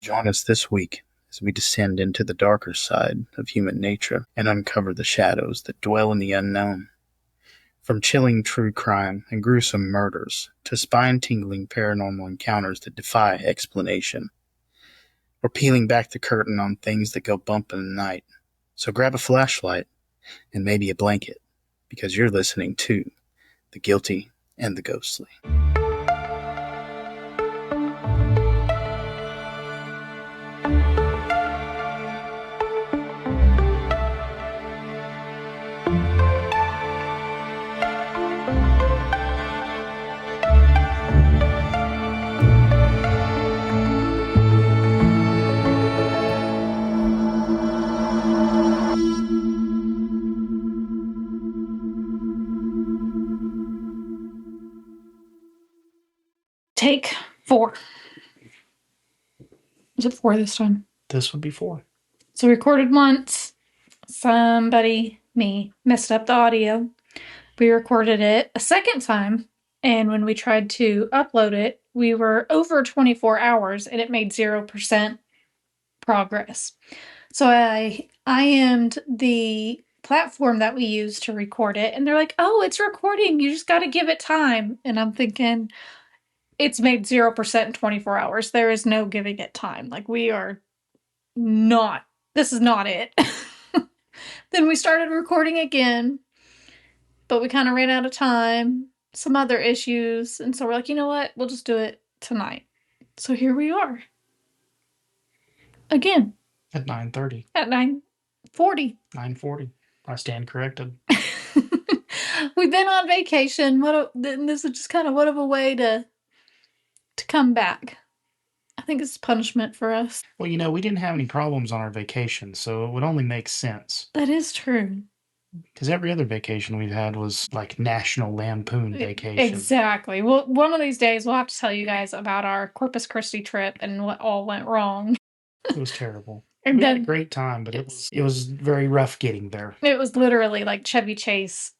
Join us this week as we descend into the darker side of human nature and uncover the shadows that dwell in the unknown. From chilling true crime and gruesome murders to spine-tingling paranormal encounters that defy explanation, we're peeling back the curtain on things that go bump in the night. So grab a flashlight and maybe a blanket, because you're listening to The Guilty and the Ghostly. Take 4. Is it 4 this time? This would be 4. So we recorded once. Me, messed up the audio. We recorded it a second time, and when we tried to upload it, we were over 24 hours, and it made 0% progress. So I IM'd the platform that we use to record it, and they're like, oh, it's recording. You just got to give it time. And I'm thinking, it's made 0% in 24 hours. There is no giving it time. Like, this is not it. Then we started recording again, but we kind of ran out of time, some other issues, and so we're like, you know what? We'll just do it tonight. So here we are. Again. At 9:30. At 9:40. 9:40. I stand corrected. We've been on vacation. This is just kind of what of a way to come back. I think it's punishment for us. Well, we didn't have any problems on our vacation, so it would only make sense. That is true. Because every other vacation we've had was like National Lampoon vacation. Exactly. Well, one of these days we'll have to tell you guys about our Corpus Christi trip and what all went wrong. It was terrible. We had a great time, but it was very rough getting there. It was literally like Chevy Chase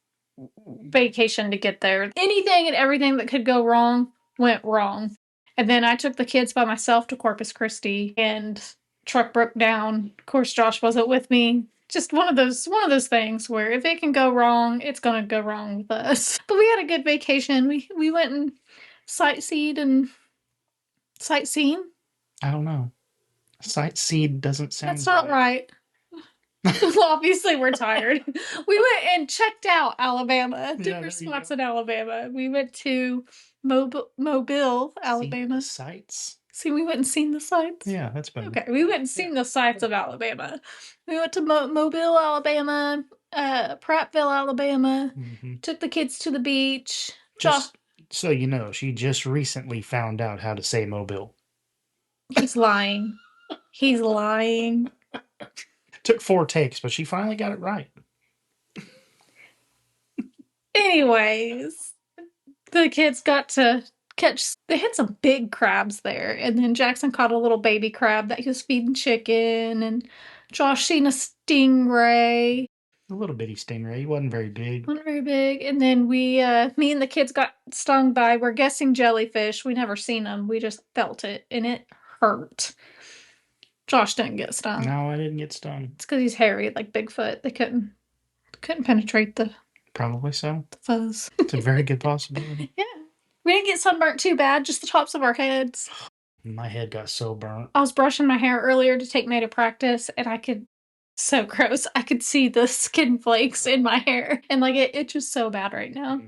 vacation to get there. Anything and everything that could go wrong went wrong. And then I took the kids by myself to Corpus Christi, and truck broke down. Of course, Josh wasn't with me. Just one of those things where if it can go wrong, it's gonna go wrong with us. But we had a good vacation. We went and sightseeing. I don't know. Sightseed doesn't sound. That's not right. Well, obviously we're tired. We went and checked out Alabama. Different spots in Alabama. We went to Mobile, Alabama. Sights. See, we went and seen the sights? Yeah, that's better. Okay, we went and seen the sights of Alabama. We went to Mobile, Alabama, Prattville, Alabama. Mm-hmm. Took the kids to the beach. Just so you know, she just recently found out how to say Mobile. He's lying. He's lying. Took 4 takes, but she finally got it right. Anyways, the kids got to they had some big crabs there, and then Jackson caught a little baby crab that he was feeding chicken, and Josh seen a stingray. A little bitty stingray. He wasn't very big. And then me and the kids got stung by, we're guessing jellyfish. We never seen them. We just felt it, and it hurt. Josh didn't get stung. No, I didn't get stung. It's because he's hairy like Bigfoot. They couldn't penetrate the... Probably so. The fuzz. It's a very good possibility. Yeah. We didn't get sunburnt too bad, just the tops of our heads. My head got so burnt. I was brushing my hair earlier to take May to practice, and so gross. I could see the skin flakes in my hair, and like it's just so bad right now. Mm-hmm.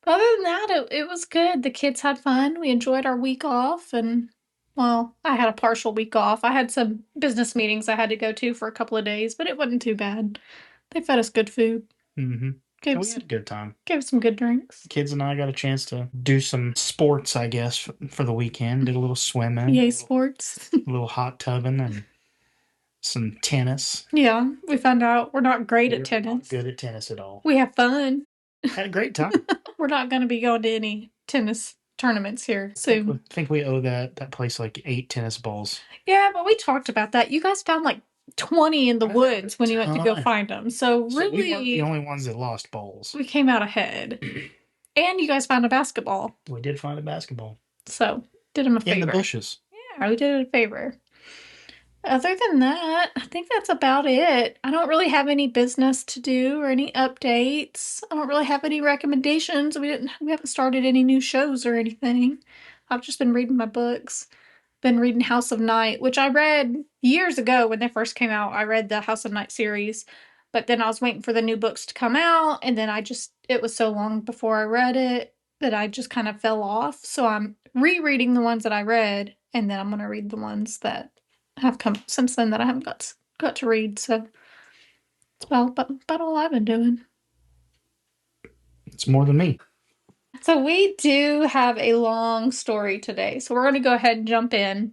But other than that, it was good. The kids had fun. We enjoyed our week off, and well, I had a partial week off. I had some business meetings I had to go to for a couple of days, but it wasn't too bad. They fed us good food. Mm-hmm. We had a good time. Gave us some good drinks. The kids and I got a chance to do some sports, I guess, for the weekend. Did a little swimming. Yay, sports. A little hot tubbing and some tennis. Yeah, we found out we're not great at tennis. Not good at tennis at all. We have fun. Had a great time. We're not going to be going to any tennis tournaments here soon. I think we owe that place like 8 tennis balls. Yeah, but we talked about that. You guys found like 20 in the woods when you went to go find them. So really, we weren't the only ones that lost balls. We came out ahead. And you guys found a basketball. We did find a basketball. So, did him a favor. In the bushes. Yeah, we did it a favor. Other than that, I think that's about it. I don't really have any business to do or any updates. I don't really have any recommendations. We haven't started any new shows or anything. I've just been reading my books. Been reading House of Night, which I read years ago when they first came out. I read the House of Night series, but then I was waiting for the new books to come out, and then it was so long before I read it that I just kind of fell off. So I'm rereading the ones that I read, and then I'm going to read the ones that have come since then that I haven't got to read. So it's about all I've been doing. It's more than me. So we do have a long story today. So we're going to go ahead and jump in.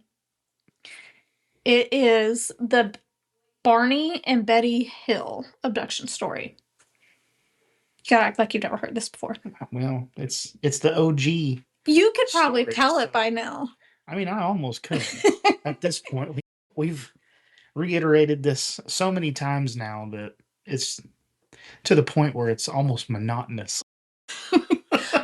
It is the Barney and Betty Hill abduction story. You gotta act like you've never heard this before. Well, it's the OG. You could probably story, tell so- it by now. I mean, I almost could. At this point, we've reiterated this so many times now that it's to the point where it's almost monotonous.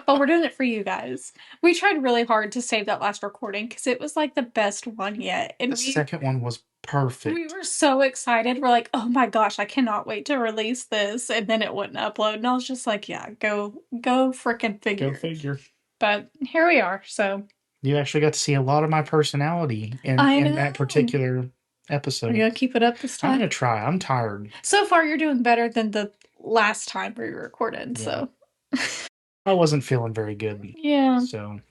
But we're doing it for you guys. We tried really hard to save that last recording because it was like the best one yet. And The second one was perfect. we were so excited. We're like, oh my gosh, I cannot wait to release this. And then it wouldn't upload. And I was just like, yeah, go freaking figure. Go figure. But here we are. So you actually got to see a lot of my personality in that particular episode. Are you gonna keep it up this time? I'm gonna try. I'm tired. So far, you're doing better than the last time we recorded. Yeah. So I wasn't feeling very good. Yeah. So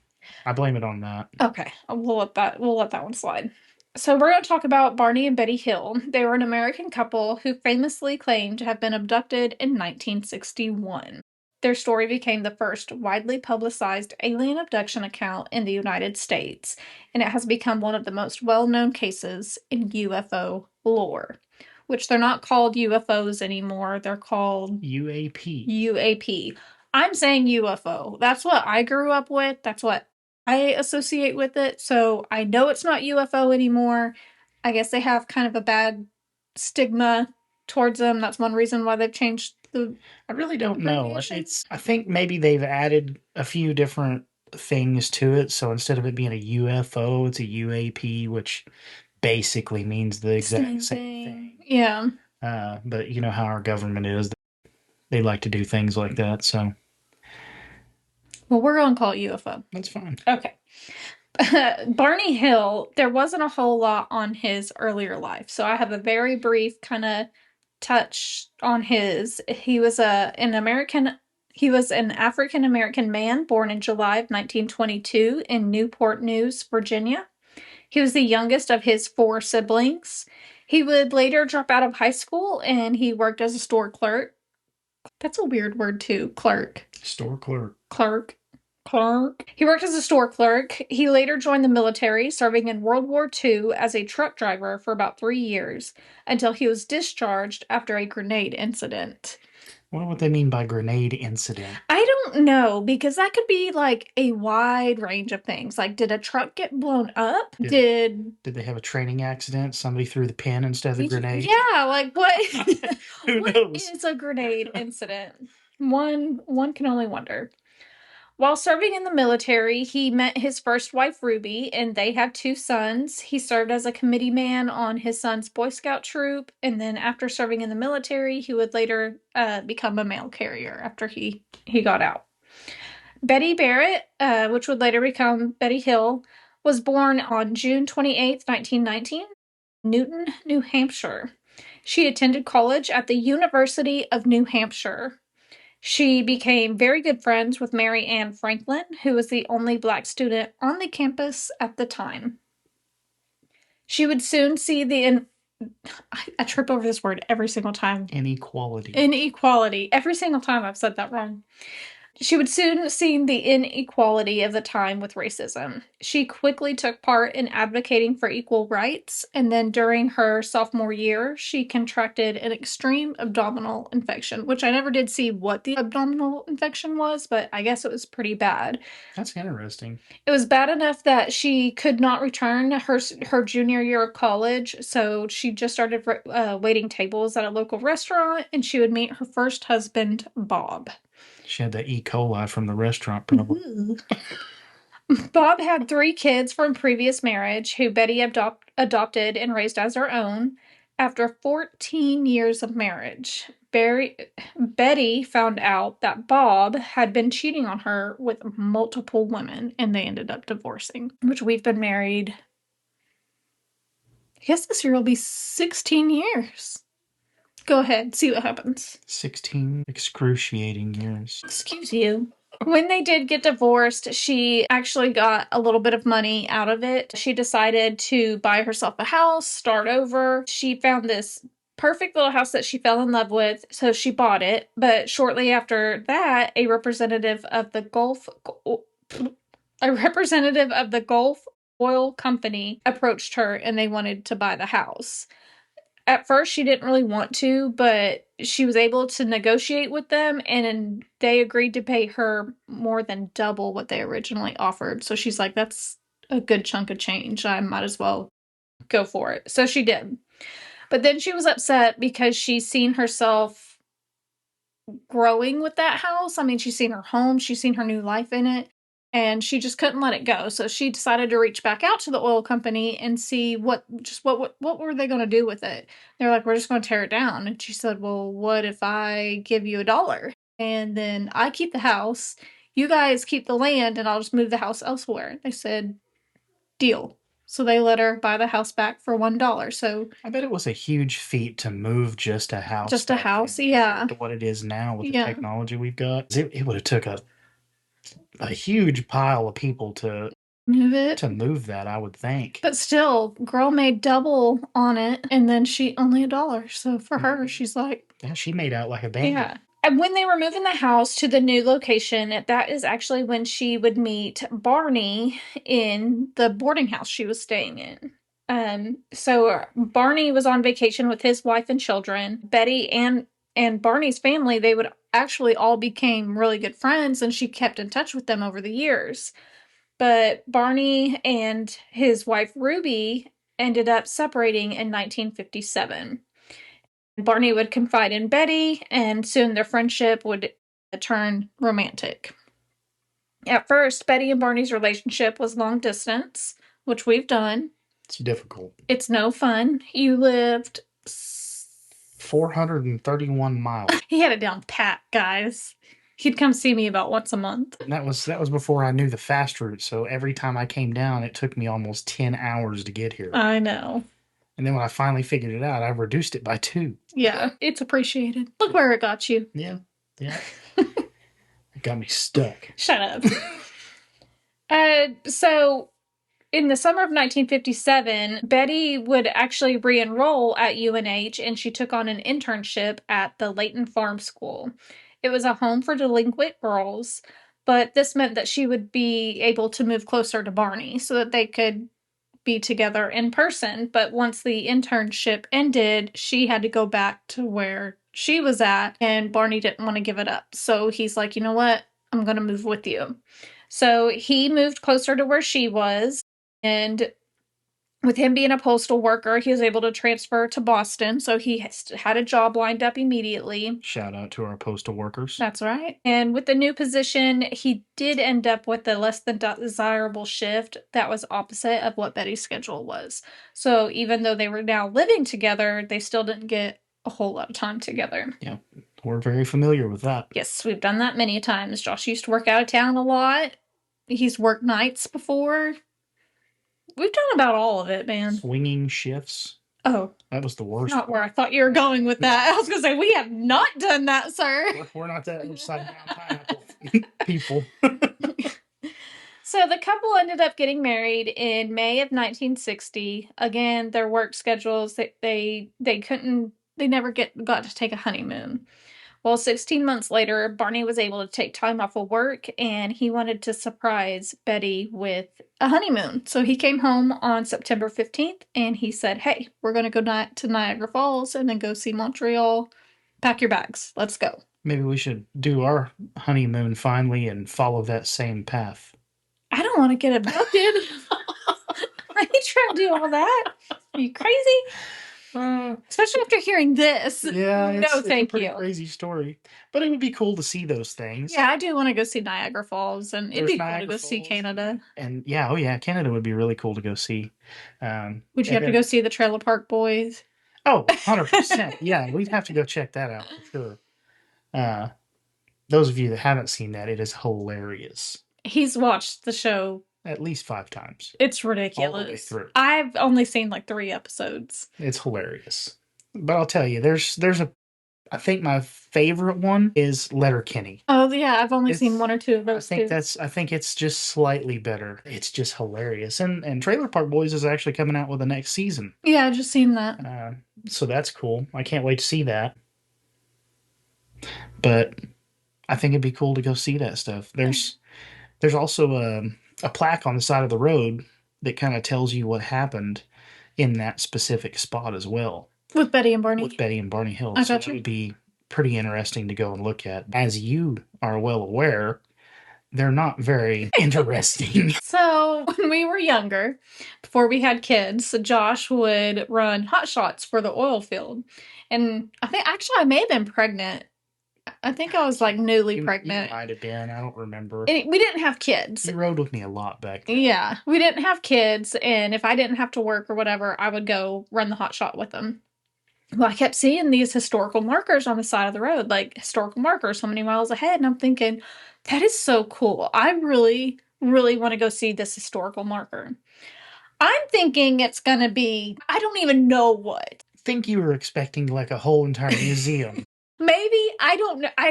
I blame it on that. Okay, we'll let that one slide. So we're going to talk about Barney and Betty Hill. They were an American couple who famously claimed to have been abducted in 1961. Their story became the first widely publicized alien abduction account in the United States, and it has become one of the most well-known cases in UFO lore. Which they're not called UFOs anymore. They're called UAP. UAP. I'm saying UFO. That's what I grew up with. That's what I associate with it. So I know it's not UFO anymore. I guess they have kind of a bad stigma towards them. That's one reason why they've changed the. I really don't know. I think maybe they've added a few different things to it. So instead of it being a UFO, it's a UAP, which basically means the exact same thing. Yeah. But you know how our government is. They like to do things like that. So. Well, we're going to call it UFO. That's fine. Okay. Barney Hill, there wasn't a whole lot on his earlier life. So I have a very brief kind of touch on his. He was an African American man born in July of 1922 in Newport News, Virginia. He was the youngest of his 4 siblings. He would later drop out of high school and he worked as a store clerk. That's a weird word too, clerk. Store clerk. Clerk. He worked as a store clerk. He later joined the military, serving in World War II as a truck driver for about 3 years until he was discharged after a grenade incident. What would they mean by grenade incident? I don't know, because that could be like a wide range of things. Like, did a truck get blown up? Did they have a training accident? Somebody threw the pin instead of the grenade? Yeah, like what? Who knows? What is a grenade incident? One can only wonder. While serving in the military, he met his first wife, Ruby, and they have 2 sons. He served as a committee man on his son's Boy Scout troop, and then after serving in the military, he would later become a mail carrier after he got out. Betty Barrett, which would later become Betty Hill, was born on June 28th, 1919, Newton, New Hampshire. She attended college at the University of New Hampshire. She became very good friends with Mary Ann Franklin, who was the only Black student on the campus at the time. She would soon see I trip over this word every single time. Inequality. Every single time I've said that wrong. She would soon see the inequality of the time with racism. She quickly took part in advocating for equal rights, and then during her sophomore year, she contracted an extreme abdominal infection, which I never did see what the abdominal infection was, but I guess it was pretty bad. That's interesting. It was bad enough that she could not return her junior year of college, so she just started waiting tables at a local restaurant, and she would meet her first husband, Bob. She had the E. coli from the restaurant, probably. Bob had 3 kids from previous marriage who Betty adopted and raised as her own. After 14 years of marriage, Betty found out that Bob had been cheating on her with multiple women, and they ended up divorcing, which we've been married, I guess this year will be 16 years. Go ahead, see what happens. 16 excruciating years. Excuse you. When they did get divorced, she actually got a little bit of money out of it. She decided to buy herself a house, start over. She found this perfect little house that she fell in love with, so she bought it. But shortly after that, a representative of the Gulf Oil Company approached her and they wanted to buy the house. At first she didn't really want to, but she was able to negotiate with them and they agreed to pay her more than double what they originally offered. So she's like, that's a good chunk of change. I might as well go for it. So she did. But then she was upset because she's seen herself growing with that house. I mean, she's seen her home, she's seen her new life in it, and she just couldn't let it go. So she decided to reach back out to the oil company and see what were they going to do with it. They're like, we're just going to tear it down. And she said, well, what if I give you $1 and then I keep the house, you guys keep the land, and I'll just move the house elsewhere. They said, deal. So they let her buy the house back for $1. So I bet it was a huge feat to move just a house. just a house, yeah. To what it is now with the technology we've got. It would have took a huge pile of people to move it. To move that, I would think. But still, girl made double on it, and then she only $1. So for her, she's like, yeah, she made out like a bandit. Yeah. And when they were moving the house to the new location, that is actually when she would meet Barney in the boarding house she was staying in. So Barney was on vacation with his wife and children. Betty and Barney's family, they would actually all became really good friends, and she kept in touch with them over the years. But Barney and his wife Ruby ended up separating in 1957. Barney would confide in Betty, and soon their friendship would turn romantic. At first, Betty and Barney's relationship was long distance, which we've done. It's difficult. It's no fun. You lived 431 miles. He had it down pat, guys. He'd come see me about once a month. And that was before I knew the fast route, so every time I came down, it took me almost 10 hours to get here. I know. And then when I finally figured it out, I reduced it by 2. Yeah, it's appreciated. Look where it got you. Yeah. It got me stuck. Shut up. So in the summer of 1957, Betty would actually re-enroll at UNH, and she took on an internship at the Layton Farm School. It was a home for delinquent girls, but this meant that she would be able to move closer to Barney so that they could be together in person. But once the internship ended, she had to go back to where she was at, and Barney didn't want to give it up. So he's like, you know what? I'm going to move with you. So he moved closer to where she was, and with him being a postal worker, he was able to transfer to Boston, so he had a job lined up immediately. Shout out to our postal workers. That's right. And with the new position, he did end up with a less than desirable shift that was opposite of what Betty's schedule was. So even though they were now living together, they still didn't get a whole lot of time together. Yeah, we're very familiar with that. Yes, we've done that many times. Josh used to work out of town a lot. He's worked nights before. We've done about all of it, man. Swinging shifts. Oh. That was the worst. Not where I thought you were going with that. I was going to say, we have not done that, sir. We're not that upside down pineapple people. So the couple ended up getting married in May of 1960. Again, their work schedules, they never got to take a honeymoon. Well, 16 months later, Barney was able to take time off of work, and he wanted to surprise Betty with a honeymoon. So he came home on September 15th, and he said, hey, we're going to go to Niagara Falls and then go see Montreal. Pack your bags. Let's go. Maybe we should do our honeymoon finally and follow that same path. I don't want to get abducted. I ain't trying to do all that. Are you crazy? Especially after hearing this. Yeah, No, it's a thank pretty you. crazy story. But it would be cool to see those things. Yeah, I do want to go see Niagara Falls, and it'd There's be cool to Niagara go see Falls. Canada. And yeah, oh yeah, Canada would be really cool to go see. Would you And have to go then, see the Trailer Park Boys? oh, 100%. Yeah, we'd have to go check that out for sure. Uh, those of you that haven't seen that, it is hilarious. He's watched the show. At least 5 times. It's All the way ridiculous. through. I've only seen like 3 episodes. It's hilarious. But I'll tell you, there's a I think my favorite one is Letterkenny. Oh yeah, I've only seen It's 1 or 2 of those too. I think it's just slightly better. It's just hilarious. And Trailer Park Boys is actually coming out with the next season. Yeah, I've just seen that. So that's cool. I can't wait to see that. But I think it'd be cool to go see that stuff. There's also a plaque on the side of the road that kind of tells you what happened in that specific spot as well. With Betty and Barney. With Betty and Barney Hill. I So got that you. would be pretty interesting to go and look at. As you are well aware, they're not very interesting. So when we were younger, before we had kids, Josh would run hot shots for the oil field. And I think actually I may have been pregnant. I think I was like newly pregnant. You might have been. I don't remember. We didn't have kids. You rode with me a lot back then. Yeah, we didn't have kids, and if I didn't have to work or whatever, I would go run the hot shot with them. Well, I kept seeing these historical markers on the side of the road, like historical markers so many miles ahead, and I'm thinking, that is so cool. I really, really want to go see this historical marker. I'm thinking it's going to be, I don't even know what. I think you were expecting like a whole entire museum. Maybe I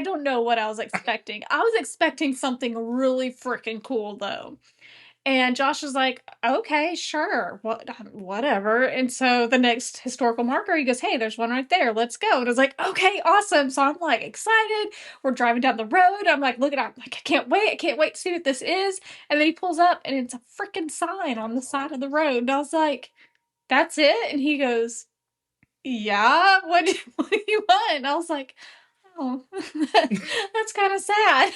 don't know what I was expecting. I was expecting something really freaking cool though. And Josh was like, okay, sure, whatever. And so the next historical marker, he goes, hey, there's one right there. Let's go. And I was like, okay, awesome. So I'm like excited. We're driving down the road. I'm like, looking, I'm like, I can't wait. I can't wait to see what this is. And then he pulls up and it's a freaking sign on the side of the road. And I was like, that's it? And he goes, yeah, what do you want? And I was like, oh, that's kind of sad.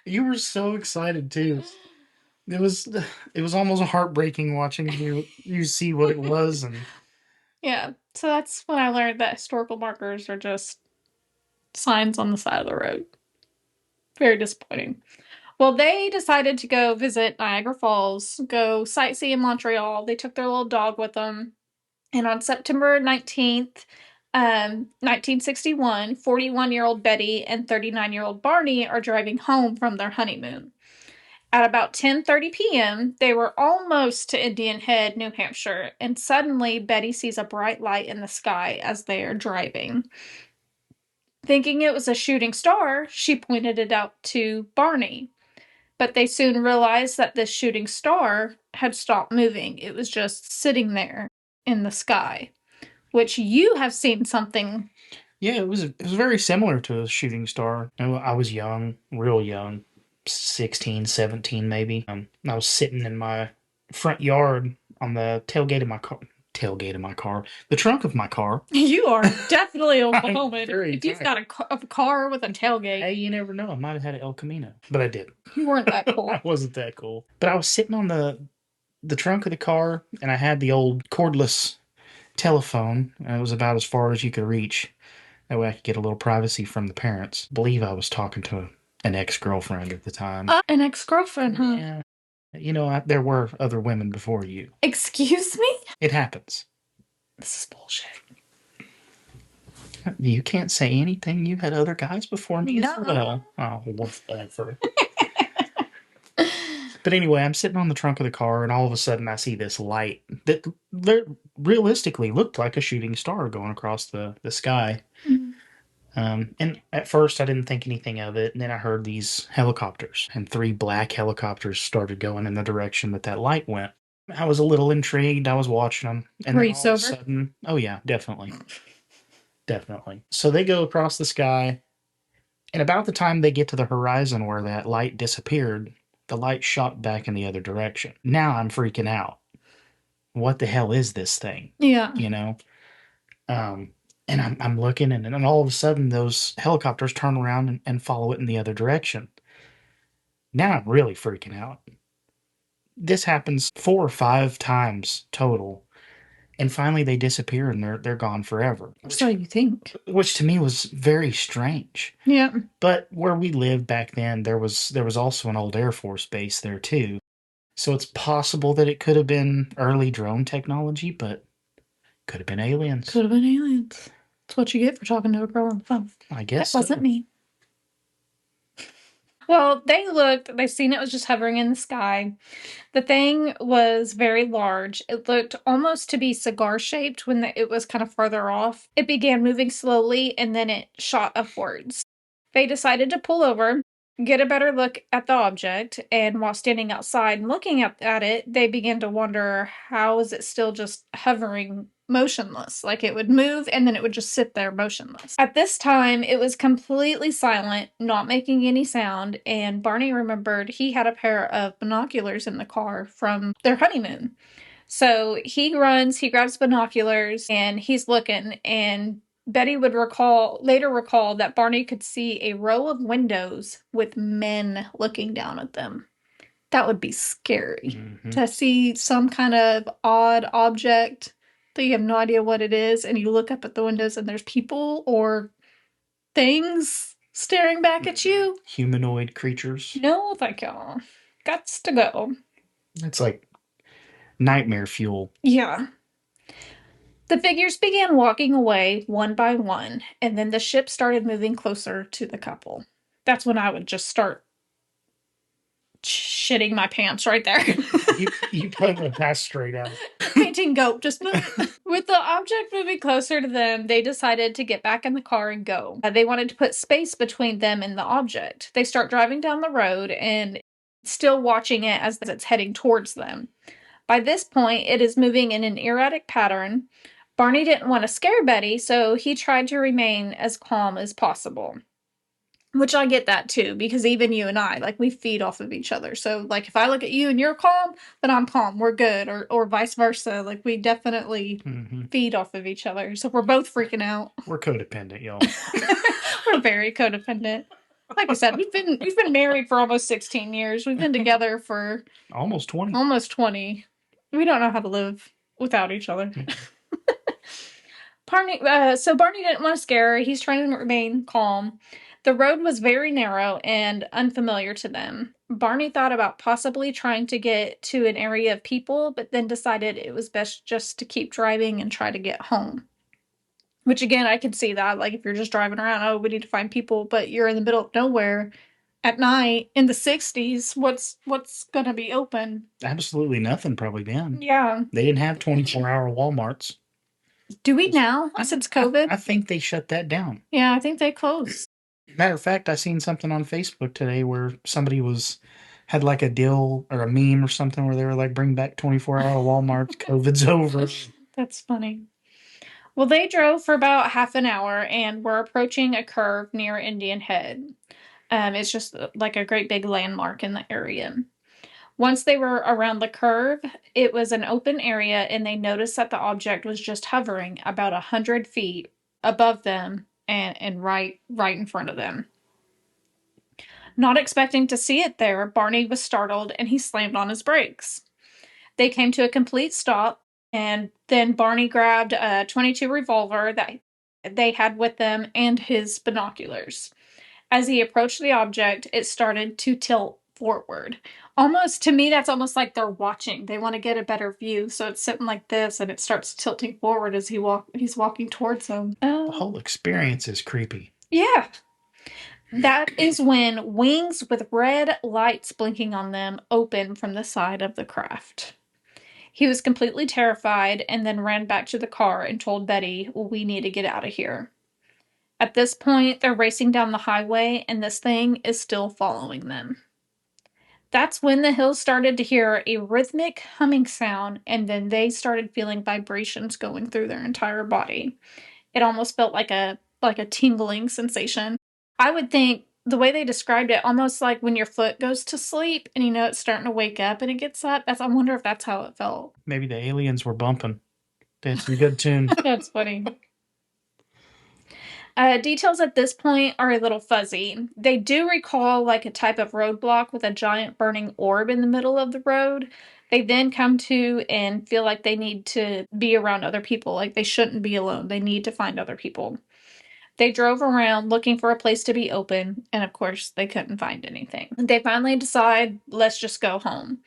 You were so excited too. It was almost heartbreaking watching you see what it was. And Yeah, so that's when I learned that historical markers are just signs on the side of the road. Very disappointing. Well, they decided to go visit Niagara Falls, go sightsee in Montreal. They took their little dog with them. And on September 19th, 1961, 41-year-old Betty and 39-year-old Barney are driving home from their honeymoon. At about 10:30 p.m., they were almost to Indian Head, New Hampshire, and suddenly Betty sees a bright light in the sky as they are driving. Thinking it was a shooting star, she pointed it out to Barney. But they soon realized that this shooting star had stopped moving. It was just sitting there in the sky, which you have seen something. yeah, it was very similar to a shooting star. I was young, real young, 16, 17 maybe. I was sitting in my front yard on the tailgate of my car, the trunk of my car. You are definitely a I'm woman. very If you've tired. got a car with a tailgate, Hey, you never know. I might have had an El Camino, but I didn't. you weren't that cool. I wasn't that cool. But I was sitting on the trunk of the car, and I had the old cordless telephone. And it was about as far as you could reach. That way I could get a little privacy from the parents. I believe I was talking to an ex-girlfriend at the time. An ex-girlfriend, huh? Yeah. You know, there were other women before you. Excuse me? It happens. This is bullshit. You can't say anything. You had other guys before me No. as well. Oh, whatever. But anyway, I'm sitting on the trunk of the car, and all of a sudden I see this light that realistically looked like a shooting star going across the sky. Mhm. And at first I didn't think anything of it, and then I heard these helicopters, and 3 black helicopters started going in the direction that light went. I was a little intrigued. I was watching them, and Were then you all of a sober? sudden, oh yeah, definitely, definitely. So they go across the sky, and about the time they get to the horizon where that light disappeared, the light shot back in the other direction. Now I'm freaking out. What the hell is this thing? Yeah. You know? And I'm looking, and then all of a sudden those helicopters turn around and follow it in the other direction. Now I'm really freaking out. This happens 4 or 5 times total. And finally they disappear and they're gone forever. So you think. Which to me was very strange. Yeah. But where we lived back then, there was also an old Air Force base there too. So it's possible that it could have been early drone technology, but could have been aliens. Could have been aliens. That's what you get for talking to a girl on the phone. I guess that wasn't so. me. Well, they looked, they seen it was just hovering in the sky. The thing was very large. It looked almost to be cigar shaped when it was kind of further off. It began moving slowly and then it shot upwards. They decided to pull over, get a better look at the object, and while standing outside and looking at it, they began to wonder, how is it still just hovering motionless? Like it would move and then it would just sit there motionless. At this time, it was completely silent, not making any sound, and Barney remembered he had a pair of binoculars in the car from their honeymoon. So he runs, he grabs binoculars, and he's looking, and Betty would later recall that Barney could see a row of windows with men looking down at them. That would be scary. To see some kind of odd object that you have no idea what it is, and you look up at the windows and there's people or things staring back at you. Humanoid creatures. No, thank you. Gots to go. It's like nightmare fuel. Yeah. The figures began walking away one by one, and then the ship started moving closer to the couple. That's when I would just start shitting my pants right there. You put the pass straight out. Painting goat, just with the object moving closer to them, they decided to get back in the car and go. They wanted to put space between them and the object. They start driving down the road and still watching it as it's heading towards them. By this point, it is moving in an erratic pattern. Barney didn't want to scare Betty, so he tried to remain as calm as possible. Which I get that too, because even you and I, like, we feed off of each other. So, like, if I look at you and you're calm, then I'm calm. We're good. Or vice versa. Like, we definitely feed off of each other. So we're both freaking out. We're codependent, y'all. We're very codependent. Like I said, we've been married for almost 16 years. We've been together for almost 20. Almost 20. We don't know how to live without each other. So Barney didn't want to scare her. He's trying to remain calm. The road was very narrow and unfamiliar to them. Barney thought about possibly trying to get to an area of people, but then decided it was best just to keep driving and try to get home. Which, again, I can see that. Like, if you're just driving around, oh, we need to find people, but you're in the middle of nowhere at night in the 60s, what's going to be open? Absolutely nothing, probably then. Yeah. They didn't have 24-hour Walmarts. Do we now, since COVID? I think they shut that down. Yeah, I think they closed. Matter of fact, I seen something on Facebook today where somebody had like a deal or a meme or something where they were like, bring back 24-hour Walmarts, COVID's over. That's funny. Well, they drove for about half an hour and were approaching a curve near Indian Head. It's just like a great big landmark in the area. Once they were around the curve, it was an open area, and they noticed that the object was just hovering about 100 feet above them and right in front of them. Not expecting to see it there, Barney was startled and he slammed on his brakes. They came to a complete stop, and then Barney grabbed a .22 revolver that they had with them and his binoculars. As he approached the object, it started to tilt forward. Almost, to me, that's almost like they're watching. They want to get a better view, so it's sitting like this, and it starts tilting forward as he's walking towards them. The whole experience is creepy. Yeah. That is when wings with red lights blinking on them open from the side of the craft. He was completely terrified and then ran back to the car and told Betty, we need to get out of here. At this point, they're racing down the highway, and this thing is still following them. That's when the Hills started to hear a rhythmic humming sound, and then they started feeling vibrations going through their entire body. It almost felt like a tingling sensation. I would think the way they described it, almost like when your foot goes to sleep and you know it's starting to wake up and it gets up. I wonder if that's how it felt. Maybe the aliens were bumping. They had some good tunes. That's funny. Details at this point are a little fuzzy. They do recall like a type of roadblock with a giant burning orb in the middle of the road, They then come to and feel like they need to be around other people, like they shouldn't be alone. They need to find other people. They drove around looking for a place to be open, and of course, they couldn't find anything. They finally decide, let's just go home.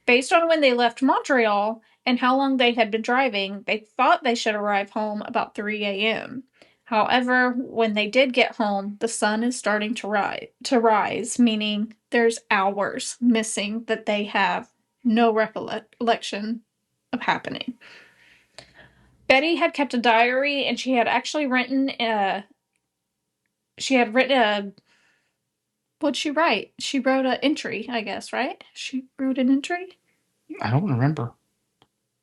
Based on when they left Montreal and how long they had been driving, they thought they should arrive home about 3 a.m. However, when they did get home, the sun is starting to rise, meaning there's hours missing that they have no recollection of happening. Betty had kept a diary, and she had actually written a what'd she write? She wrote an entry, I guess, right? She wrote an entry? I don't remember.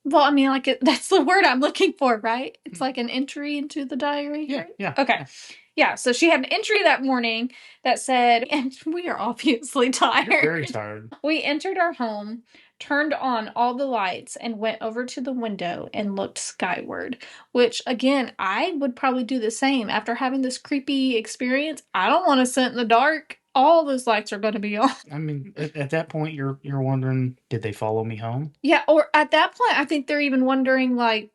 Well, I mean, like, that's the word I'm looking for, right? It's like an entry into the diary. Yeah, right? yeah. Okay. Yeah, so she had an entry that morning that said, and we are obviously tired. You're very tired. We entered our home, turned on all the lights, and went over to the window and looked skyward. Which, again, I would probably do the same. After having this creepy experience, I don't want to sit in the dark. All those lights are going to be on. I mean, at that point, you're wondering, did they follow me home? Yeah, or at that point, I think they're even wondering, like,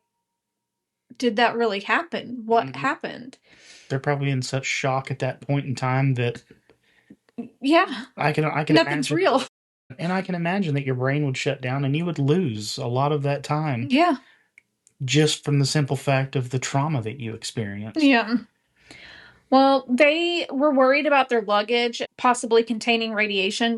did that really happen? What happened? They're probably in such shock at that point in time that Yeah, I can nothing's imagine, real. and I can imagine that your brain would shut down and you would lose a lot of that time Yeah, just from the simple fact of the trauma that you experienced. yeah. Well, they were worried about their luggage possibly containing radiation.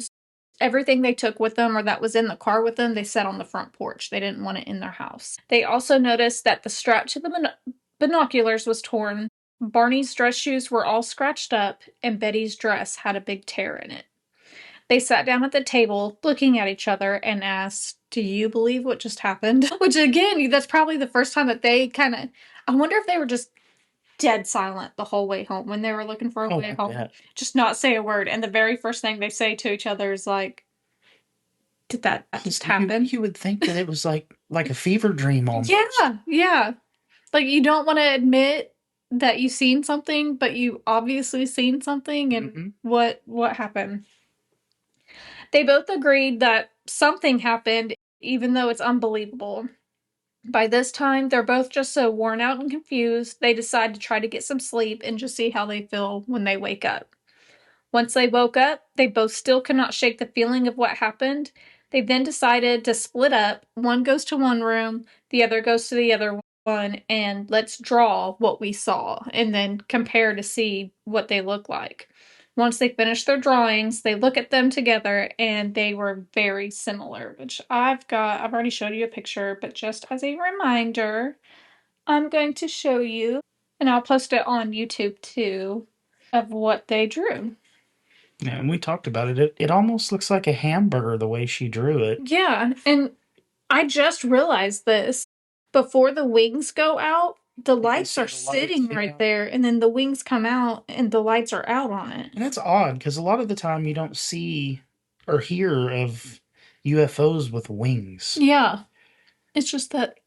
Everything they took with them or that was in the car with them, they set on the front porch. They didn't want it in their house. They also noticed that the strap to the binoculars was torn. Barney's dress shoes were all scratched up, and Betty's dress had a big tear in it. They sat down at the table, looking at each other, and asked, "Do you believe what just happened?" Which, again, that's probably the first time that they kind of. I wonder if they were just dead silent the whole way home when they were looking for a way home. Just not say a word. And the very first thing they say to each other is like, "Did that just happen?" You would think that it was like a fever dream almost. Yeah, yeah. Like, you don't want to admit that you've seen something, but you obviously seen something, and what happened? They both agreed that something happened, even though it's unbelievable. By this time, they're both just so worn out and confused, they decide to try to get some sleep and just see how they feel when they wake up. Once they woke up, they both still could not shake the feeling of what happened. They then decided to split up. One goes to one room, the other goes to the other one, and let's draw what we saw and then compare to see what they look like. Once they finish their drawings, they look at them together and they were very similar, which I've already showed you a picture, but just as a reminder, I'm going to show you, and I'll post it on YouTube too, of what they drew. Yeah, and we talked about it. It almost looks like a hamburger the way she drew it. Yeah, and I just realized this. Before the wings go out, the lights are sitting right there, and then the wings come out and the lights are out on it. And that's odd because a lot of the time you don't see or hear of UFOs with wings. Yeah, it's just that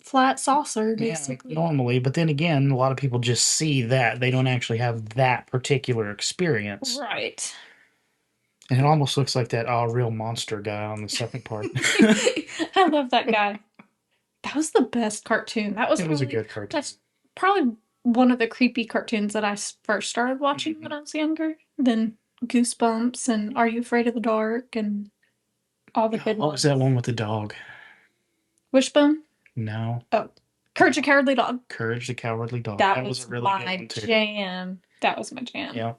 flat saucer, basically. Yeah, normally, but then again, a lot of people just see that. They don't actually have that particular experience. Right. And it almost looks like that real monster guy on the second part. I love that guy. That was the best cartoon. It was a good cartoon. That's probably one of the creepy cartoons that I first started watching when I was younger. Then Goosebumps and Are You Afraid of the Dark and all the good ones. What was that one with the dog? Wishbone? No. Oh, Courage the Cowardly Dog. Courage the Cowardly Dog. That was a really good one too. Jam. That was my jam. Yeah.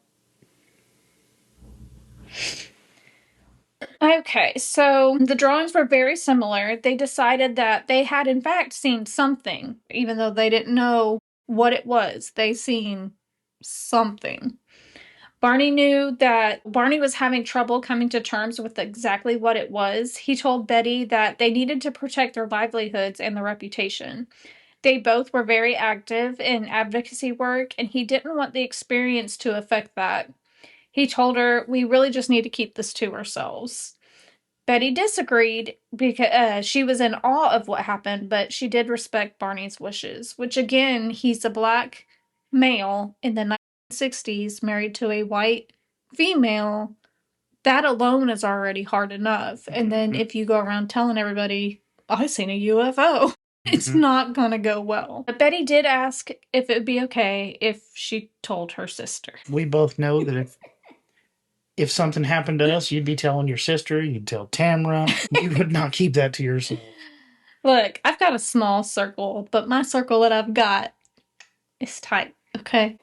Okay, so the drawings were very similar. They decided that they had in fact seen something, even though they didn't know what it was. They seen something. Barney knew that Barney was having trouble coming to terms with exactly what it was. He told Betty that they needed to protect their livelihoods and their reputation. They both were very active in advocacy work, and he didn't want the experience to affect that. He told her, "We really just need to keep this to ourselves." Betty disagreed because she was in awe of what happened, but she did respect Barney's wishes, which, again, he's a black male in the 1960s married to a white female that alone is already hard enough. And then if you go around telling everybody, I seen a UFO, it's not gonna go well. But Betty did ask if it would be okay if she told her sister. We both know that if something happened to us, you'd be telling your sister, you'd tell Tamara. You would not keep that to yourself. Look, I've got a small circle, but my circle that I've got is tight, okay?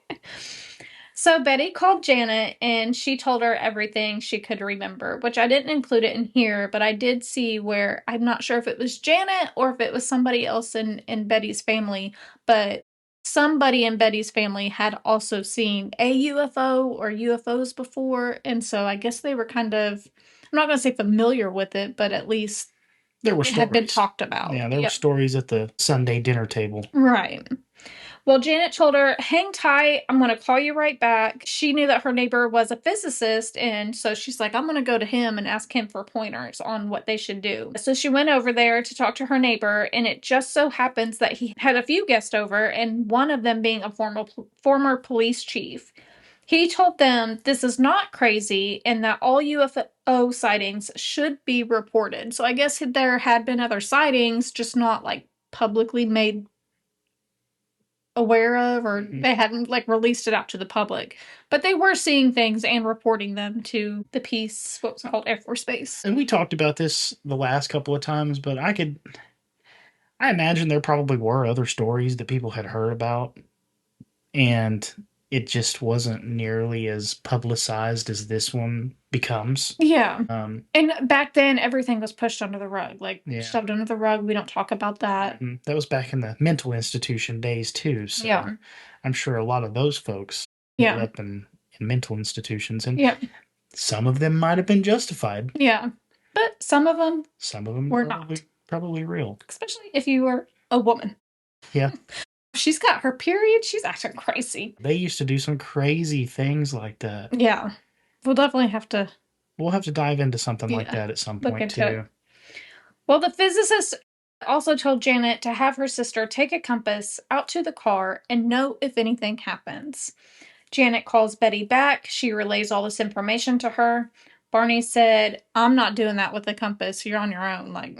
So Betty called Janet and she told her everything she could remember, which I didn't include it in here, but I did see where I'm not sure if it was Janet or if it was somebody else in Betty's family, but somebody in Betty's family had also seen a UFO or UFOs before, and so I guess they were kind of, I'm not going to say familiar with it, but at least there were it had been talked about. Yeah, there were stories at the Sunday dinner table. Right. Well, Janet told her, hang tight, I'm going to call you right back. She knew that her neighbor was a physicist, and so she's like, I'm going to go to him and ask him for pointers on what they should do. So she went over there to talk to her neighbor, and it just so happens that he had a few guests over, and one of them being a former police chief. He told them this is not crazy and that all UFO sightings should be reported. So I guess there had been other sightings, just not like publicly made aware of, or they hadn't like released it out to the public, but they were seeing things and reporting them to the Peace, what was it called, Air Force Base. And we talked about this the last couple of times, but I imagine there probably were other stories that people had heard about, and it just wasn't nearly as publicized as this one becomes. Yeah. And back then, everything was pushed under the rug, like shoved under the rug. We don't talk about that. That was back in the mental institution days, too. So yeah. I'm sure a lot of those folks ended up in mental institutions, and some of them might have been justified. Yeah. But some of them were probably real. Especially if you were a woman. Yeah. She's got her period, she's acting crazy. They used to do some crazy things like that. Yeah. We'll definitely have to... We'll have to dive into something like that at some point, too. Well, the physicist also told Janet to have her sister take a compass out to the car and note if anything happens. Janet calls Betty back. She relays all this information to her. Barney said, I'm not doing that with the compass. You're on your own. Like,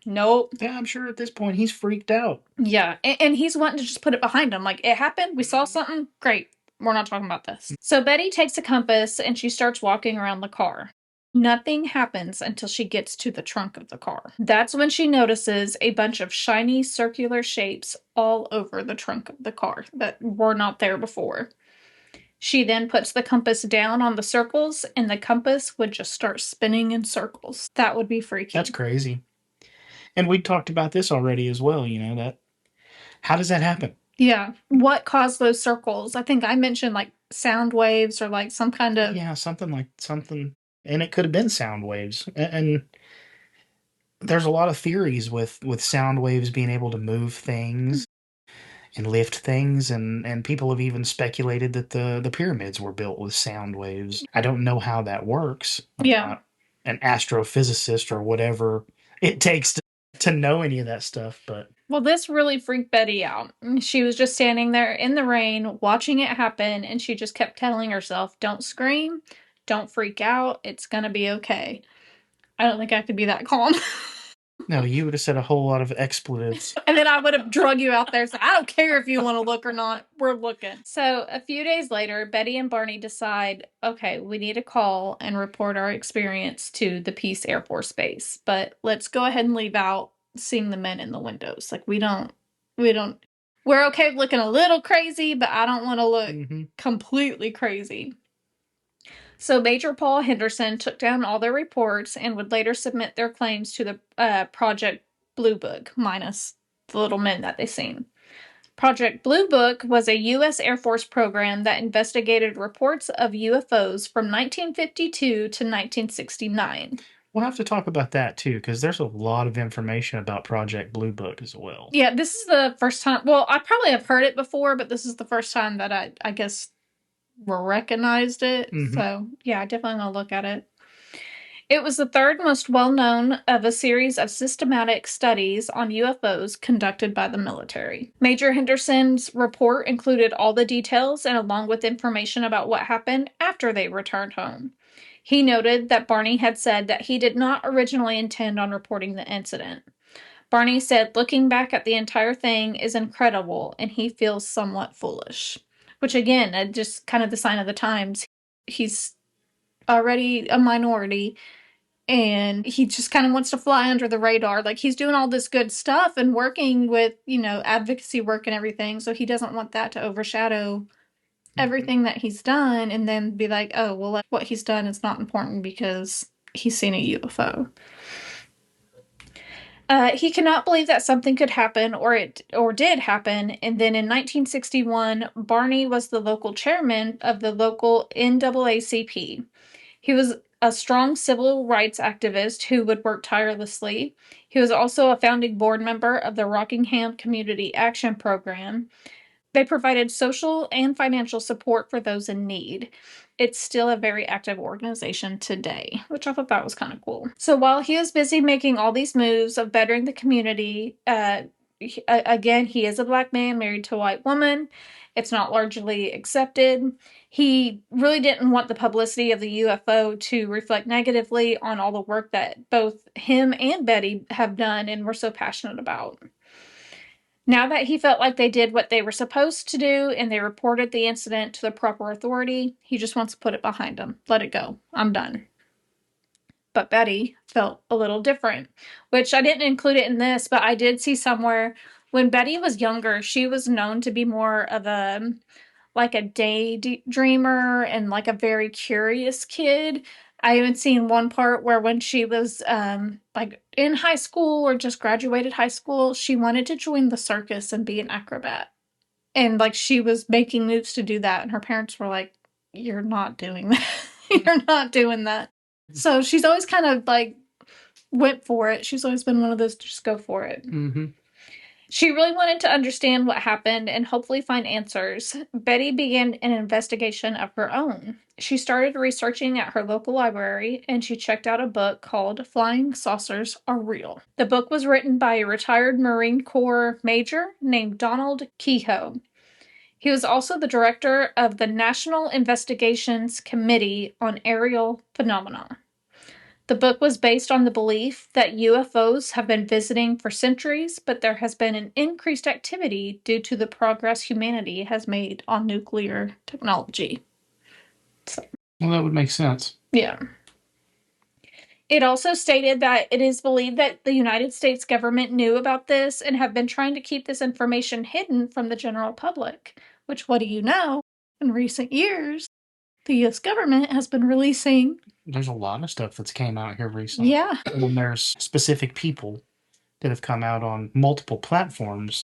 nope. Yeah, I'm sure at this point he's freaked out. Yeah, and he's wanting to just put it behind him. Like, it happened. We saw something. Great. We're not talking about this. So Betty takes a compass and she starts walking around the car. Nothing happens until she gets to the trunk of the car. That's when she notices a bunch of shiny circular shapes all over the trunk of the car that were not there before. She then puts the compass down on the circles, and the compass would just start spinning in circles. That would be freaky. That's crazy. And we talked about this already as well, that. How does that happen? Yeah. What caused those circles? I think I mentioned like sound waves or like some kind of... Yeah, something. And it could have been sound waves. And there's a lot of theories with sound waves being able to move things and lift things, and people have even speculated that the pyramids were built with sound waves. I don't know how that works. Yeah. I'm not an astrophysicist or whatever it takes to know any of that stuff, but... Well, this really freaked Betty out. She was just standing there in the rain, watching it happen, and she just kept telling herself, don't scream, don't freak out, it's gonna be okay. I don't think I could be that calm. No, you would have said a whole lot of expletives. And then I would have drug you out there. So I don't care if you want to look or not. We're looking. So a few days later, Betty and Barney decide, okay, we need to call and report our experience to the Peace Air Force Base. But let's go ahead and leave out seeing the men in the windows. Like we're okay with looking a little crazy, but I don't want to look completely crazy. So Major Paul Henderson took down all their reports and would later submit their claims to the Project Blue Book, minus the little men that they seen. Project Blue Book was a U.S. Air Force program that investigated reports of UFOs from 1952 to 1969. We'll have to talk about that, too, because there's a lot of information about Project Blue Book as well. Yeah, this is the first time... Well, I probably have heard it before, but this is the first time that I guess... recognized it. So yeah, I definitely want to look at it. It was the third most well-known of a series of systematic studies on UFOs conducted by the military. Major Henderson's report included all the details and along with information about what happened after they returned home. He noted that Barney had said that he did not originally intend on reporting the incident. Barney said, looking back at the entire thing is incredible, and he feels somewhat foolish. Which, again, just kind of the sign of the times. He's already a minority, and he just kind of wants to fly under the radar. Like, he's doing all this good stuff and working with, advocacy work and everything, so he doesn't want that to overshadow everything that he's done and then be like, oh, well, what he's done is not important because he's seen a UFO. He cannot believe that something could happen or did happen. And then in 1961, Barney was the local chairman of the local NAACP. He was a strong civil rights activist who would work tirelessly. He was also a founding board member of the Rockingham Community Action Program. They provided social and financial support for those in need. It's still a very active organization today, which I thought that was kind of cool. So while he was busy making all these moves of bettering the community, again, he is a black man married to a white woman. It's not largely accepted. He really didn't want the publicity of the UFO to reflect negatively on all the work that both him and Betty have done and were so passionate about. Now that he felt like they did what they were supposed to do and they reported the incident to the proper authority, he just wants to put it behind him. Let it go. I'm done. But Betty felt a little different, which I didn't include it in this, but I did see somewhere when Betty was younger, she was known to be more of a daydreamer and like a very curious kid. I even seen one part where when she was like in high school or just graduated high school, she wanted to join the circus and be an acrobat. And like she was making moves to do that, and her parents were like, "You're not doing that. You're not doing that." So she's always kind of like went for it. She's always been one of those just go for it. Mm-hmm. She really wanted to understand what happened and hopefully find answers. Betty began an investigation of her own. She started researching at her local library and she checked out a book called Flying Saucers Are Real. The book was written by a retired Marine Corps major named Donald Kehoe. He was also the director of the National Investigations Committee on Aerial Phenomena. The book was based on the belief that UFOs have been visiting for centuries, but there has been an increased activity due to the progress humanity has made on nuclear technology. Well, that would make sense. Yeah. It also stated that it is believed that the United States government knew about this and have been trying to keep this information hidden from the general public, which, what do you know? In recent years, the U.S. government has been releasing. There's a lot of stuff that's came out here recently. Yeah. When there's specific people that have come out on multiple platforms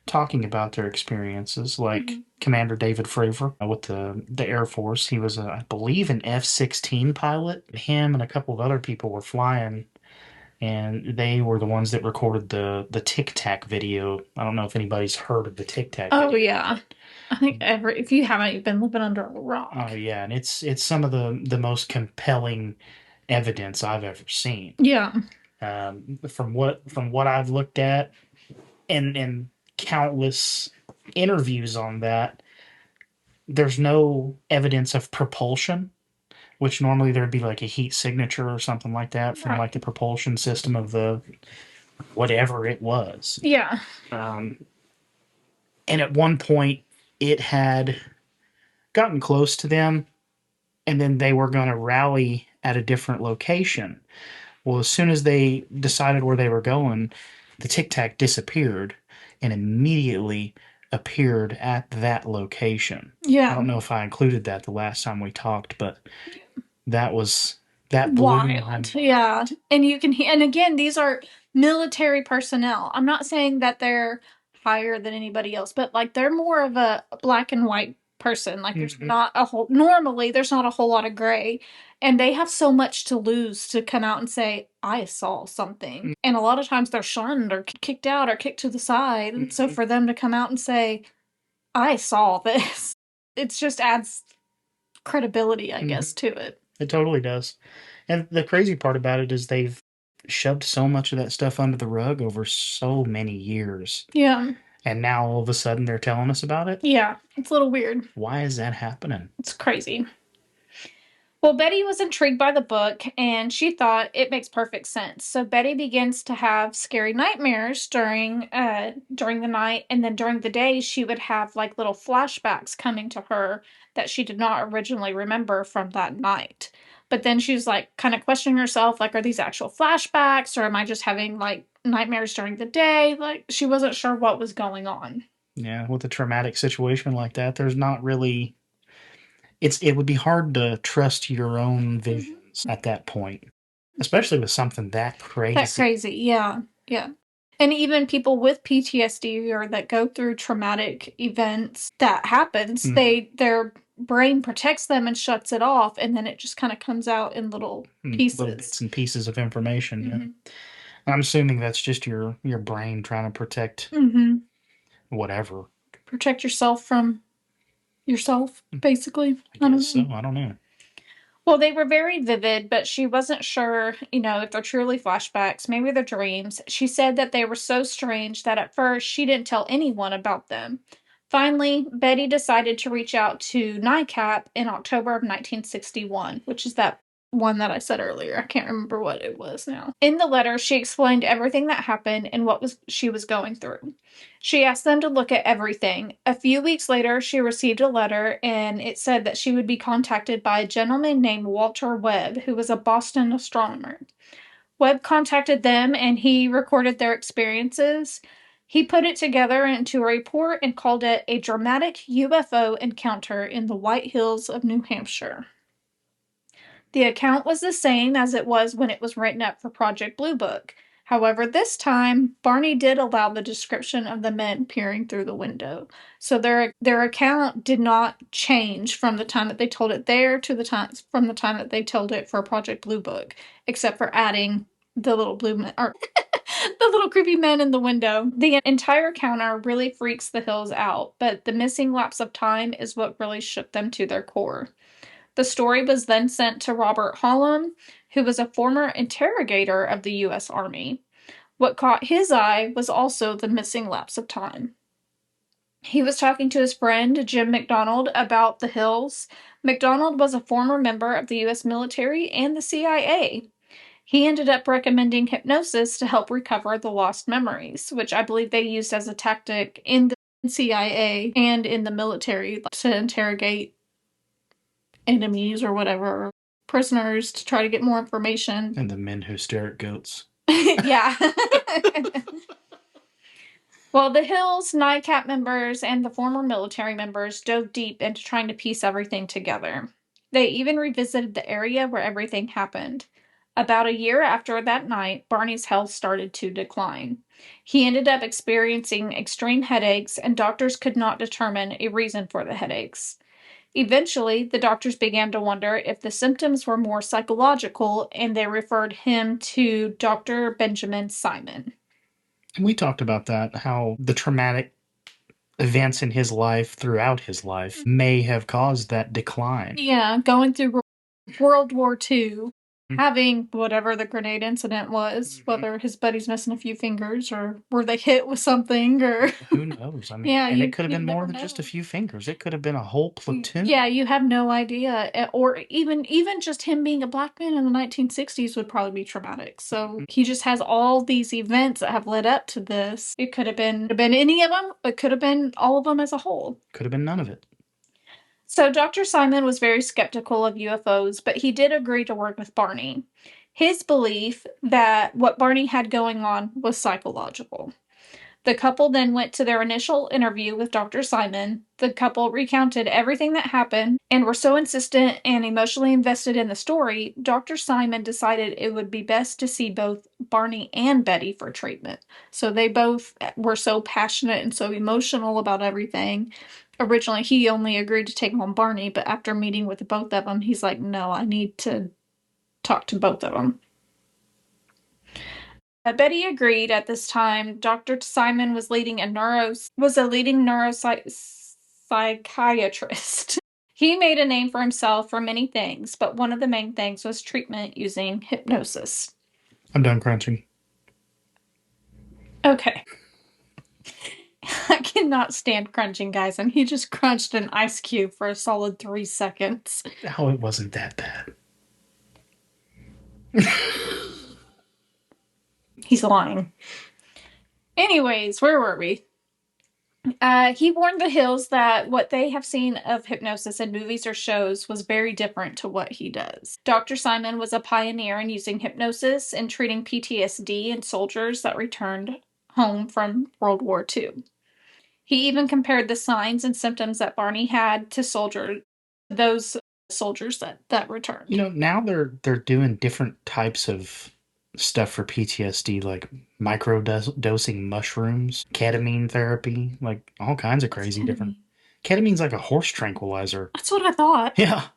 talking about their experiences, like Commander David Fravor with the Air Force. He was, I believe, an F-16 pilot. Him and a couple of other people were flying, and they were the ones that recorded the Tic Tac video. I don't know if anybody's heard of the Tic Tac video. Oh, yeah. I think if you haven't, you've been living under a rock. Oh, yeah, and it's some of the most compelling evidence I've ever seen. Yeah. From what I've looked at, and countless interviews on that, there's no evidence of propulsion, which normally there'd be like a heat signature or something like that from like the propulsion system of the whatever it was. Yeah. And at one point, it had gotten close to them, and then they were going to rally at a different location. Well, as soon as they decided where they were going, the Tic Tac disappeared and immediately appeared at that location. Yeah. I don't know if I included that the last time we talked, but that blew my mind. Yeah. And you can hear, and again, these are military personnel. I'm not saying that they're higher than anybody else, but like they're more of a black and white person. Like there's not a whole, normally there's not a whole lot of gray, and they have so much to lose to come out and say, I saw something. And a lot of times they're shunned or kicked out or kicked to the side. And so for them to come out and say, I saw this, it just adds credibility, I guess, to it. It totally does. And the crazy part about it is they've shoved so much of that stuff under the rug over so many years. Yeah. And now all of a sudden they're telling us about it? Yeah, it's a little weird. Why is that happening? It's crazy. Well, Betty was intrigued by the book and she thought it makes perfect sense. So Betty begins to have scary nightmares during the night, and then during the day she would have like little flashbacks coming to her that she did not originally remember from that night. But then she was like kind of questioning herself, like, are these actual flashbacks or am I just having like nightmares during the day? Like she wasn't sure what was going on. Yeah, with a traumatic situation like that, there's not really it would be hard to trust your own visions at that point, especially with something that That crazy. crazy. Yeah. Yeah. And even people with PTSD or that go through traumatic events that happens, their brain protects them and shuts it off, and then it just kind of comes out in little pieces. Little bits and pieces of information. Yeah. I'm assuming that's just your brain trying to protect whatever. Protect yourself from yourself, basically. I guess so. I don't know. Well, they were very vivid, but she wasn't sure, if they're truly flashbacks, maybe they're dreams. She said that they were so strange that at first she didn't tell anyone about them. Finally, Betty decided to reach out to NICAP in October of 1961, which is that one that I said earlier. I can't remember what it was now. In the letter, she explained everything that happened and what she was going through. She asked them to look at everything. A few weeks later, she received a letter and it said that she would be contacted by a gentleman named Walter Webb, who was a Boston astronomer. Webb contacted them and he recorded their experiences. He put it together into a report and called it a dramatic UFO encounter in the White Hills of New Hampshire. The account was the same as it was when it was written up for Project Blue Book. However, this time, Barney did allow the description of the men peering through the window. So their account did not change from the time that they told it there to from the time that they told it for Project Blue Book, except for adding the little blue men, or the little creepy men in the window. The entire encounter really freaks the Hills out, but the missing lapse of time is what really shook them to their core. The story was then sent to Robert Hallam, who was a former interrogator of the U.S. Army. What caught his eye was also the missing lapse of time. He was talking to his friend Jim McDonald about the Hills. McDonald was a former member of the U.S. military and the CIA. He ended up recommending hypnosis to help recover the lost memories, which I believe they used as a tactic in the CIA and in the military to interrogate enemies or whatever, prisoners, to try to get more information. And the men who stare at goats. Yeah. Well, the Hills, NICAP members, and the former military members dove deep into trying to piece everything together. They even revisited the area where everything happened. About a year after that night, Barney's health started to decline. He ended up experiencing extreme headaches, and doctors could not determine a reason for the headaches. Eventually, the doctors began to wonder if the symptoms were more psychological, and they referred him to Dr. Benjamin Simon. And we talked about that, how the traumatic events in his life throughout his life may have caused that decline. Yeah, going through World War II, having whatever the grenade incident was, whether his buddy's missing a few fingers or were they hit with something, or who knows? I mean, yeah, and it could have been more than just a few fingers. It could have been a whole platoon. Yeah, you have no idea. Or even just him being a black man in the 1960s would probably be traumatic. So he just has all these events that have led up to this. It could have been any of them. It could have been all of them as a whole. Could have been none of it. So Dr. Simon was very skeptical of UFOs, but he did agree to work with Barney. His belief that what Barney had going on was psychological. The couple then went to their initial interview with Dr. Simon. The couple recounted everything that happened and were so insistent and emotionally invested in the story, Dr. Simon decided it would be best to see both Barney and Betty for treatment. So they both were so passionate and so emotional about everything. Originally, he only agreed to take on Barney, but after meeting with both of them, he's like, no, I need to talk to both of them. Betty agreed at this time. Dr. Simon was a leading neuropsychiatrist. He made a name for himself for many things, but one of the main things was treatment using hypnosis. I'm done crunching. Okay. I can cannot stand crunching, guys, and he just crunched an ice cube for a solid 3 seconds. Oh, it wasn't that bad. He's lying. Anyways, where were we? He warned the Hills that what they have seen of hypnosis in movies or shows was very different to what he does. Dr. Simon was a pioneer in using hypnosis and treating PTSD in soldiers that returned home from World War II. He even compared the signs and symptoms that Barney had to those soldiers that returned. Now they're doing different types of stuff for PTSD, like micro dosing mushrooms, ketamine therapy, like all kinds of crazy different. Ketamine's like a horse tranquilizer. That's what I thought. Yeah.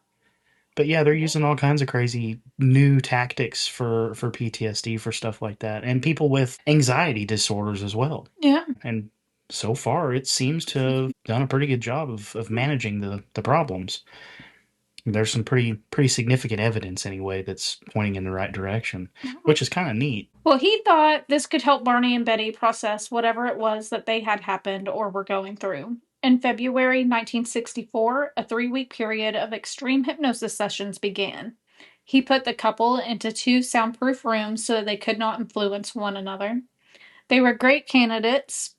But yeah, they're using all kinds of crazy new tactics for PTSD, for stuff like that, and people with anxiety disorders as well. Yeah. And so far, it seems to have done a pretty good job of managing the problems. There's some pretty significant evidence anyway that's pointing in the right direction, which is kind of neat. Well, he thought this could help Barney and Betty process whatever it was that they had happened or were going through. In February 1964, a 3-week period of extreme hypnosis sessions began. He put the couple into 2 soundproof rooms so they could not influence one another. They were great candidates.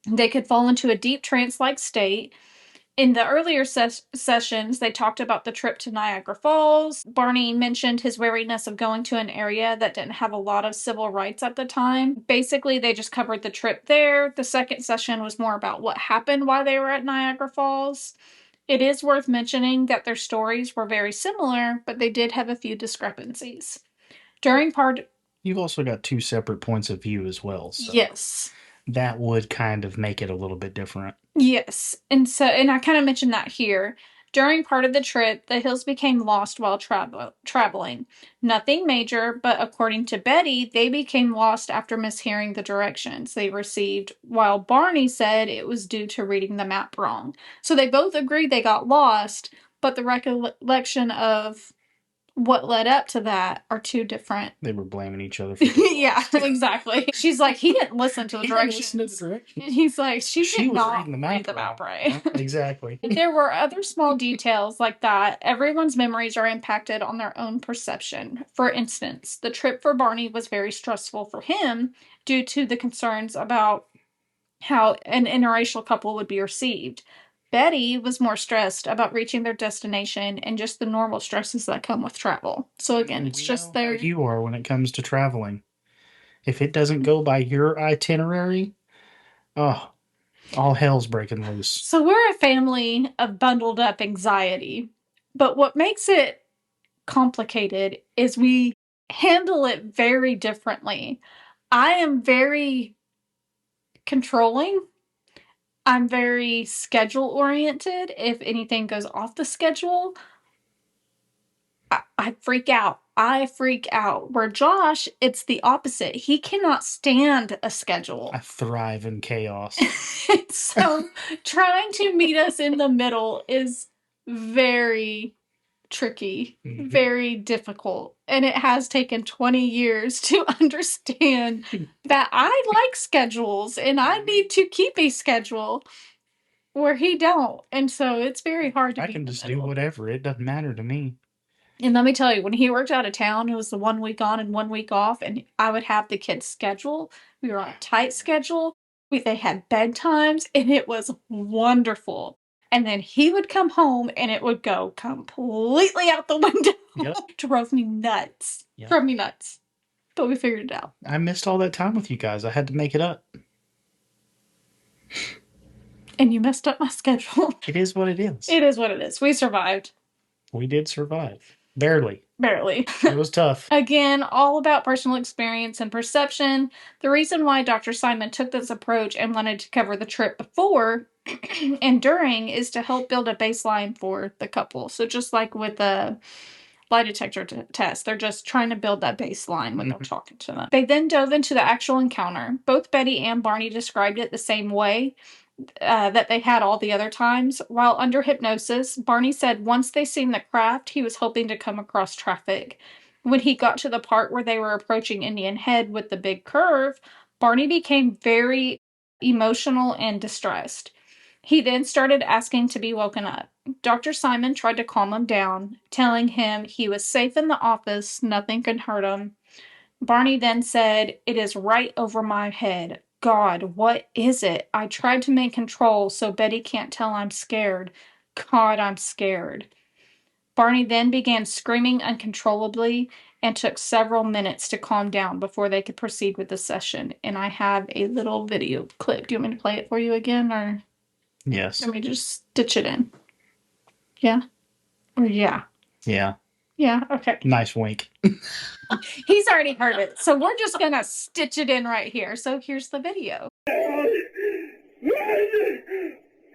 They could fall into a deep trance-like state. In the earlier sessions, they talked about the trip to Niagara Falls. Barney mentioned his wariness of going to an area that didn't have a lot of civil rights at the time. Basically, they just covered the trip there. The second session was more about what happened while they were at Niagara Falls. It is worth mentioning that their stories were very similar, but they did have a few discrepancies. You've also got 2 separate points of view as well. So yes. That would kind of make it a little bit different. Yes. And I kind of mentioned that here. During part of the trip, the Hills became lost while traveling. Nothing major, but according to Betty, they became lost after mishearing the directions they received, while Barney said it was due to reading the map wrong. So they both agreed they got lost, but the recollection of what led up to that are 2 different. They were blaming each other for yeah, exactly. She's like, he didn't listen to the directions. He's like, she did not read the map right. Exactly. There were other small details like that. Everyone's memories are impacted on their own perception. For instance, the trip for Barney was very stressful for him due to the concerns about how an interracial couple would be received. Betty was more stressed about reaching their destination and just the normal stresses that come with travel. So again, it's just how you are when it comes to traveling. If it doesn't go by your itinerary, oh, all hell's breaking loose. So we're a family of bundled up anxiety. But what makes it complicated is we handle it very differently. I am very controlling. I'm very schedule oriented. If anything goes off the schedule, I freak out. Where Josh, it's the opposite. He cannot stand a schedule. I thrive in chaos. So trying to meet us in the middle is very tricky, very difficult. And it has taken 20 years to understand that I like schedules and I need to keep a schedule where he don't. And so it's very hard to I can just do whatever. It doesn't matter to me. And let me tell you, when he worked out of town, it was the 1 week on and 1 week off, and I would have the kids' schedule. We were on a tight schedule. They had bedtimes, and it was wonderful. And then he would come home, and it would go completely out the window. Yep. Drove me nuts. Yep. Drove me nuts. But we figured it out. I missed all that time with you guys. I had to make it up. And you messed up my schedule. It is what it is. It is what it is. We survived. We did survive. Barely. It was tough. Again, all about personal experience and perception. The reason why Dr. Simon took this approach and wanted to cover the trip before and during is to help build a baseline for the couple. So just like with the lie detector test, they're just trying to build that baseline when they're talking to them. They then dove into the actual encounter. Both Betty and Barney described it the same way. That they had all the other times. While under hypnosis, Barney said once they seen the craft, he was hoping to come across traffic. When he got to the part where they were approaching Indian Head with the big curve, Barney became very emotional and distressed. He then started asking to be woken up. Dr. Simon tried to calm him down, telling him he was safe in the office, nothing could hurt him. Barney then said, "It is right over my head. God, what is it? I tried to make control so Betty can't tell I'm scared. God, I'm scared." Barney then began screaming uncontrollably and took several minutes to calm down before they could proceed with the session. And I have a little video clip. Do you want me to play it for you again, or Yes. let me just stitch it in? Yeah? Or yeah? Yeah. Yeah, okay. Nice wink. He's already heard it, so we're just gonna stitch it in right here. So here's the video.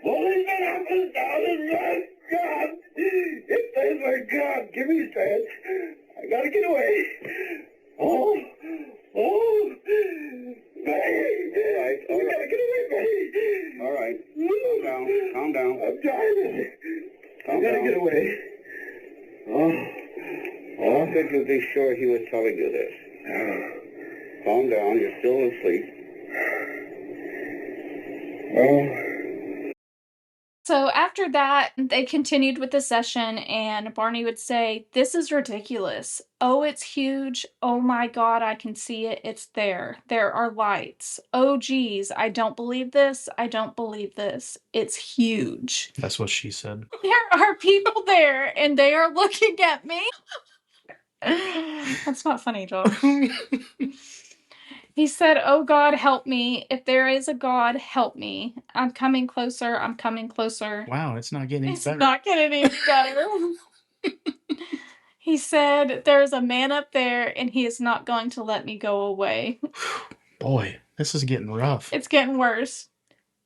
Holding it up and down and run, God! It says my God, give me strength. I gotta get away. Oh, Betty! All We right. gotta get away, Betty! All right. Calm down. I'm dying. I Calm gotta down. get away. How could you be sure he was telling you this? Calm down. You're still asleep. So after that, they continued with the session, and Barney would say, "This is ridiculous. Oh, it's huge. Oh my God, I can see it. It's there. There are lights. Oh, geez, I don't believe this. I don't believe this. It's huge. That's what she said. There are people there, and they are looking at me." That's not funny, Josh. He said, "Oh God, help me. If there is a God, help me. I'm coming closer. I'm coming closer." Wow, it's not getting any It's better. not getting any better. He said, "There's a man up there, and he is not going to let me go away." Boy, this is getting rough. It's getting worse.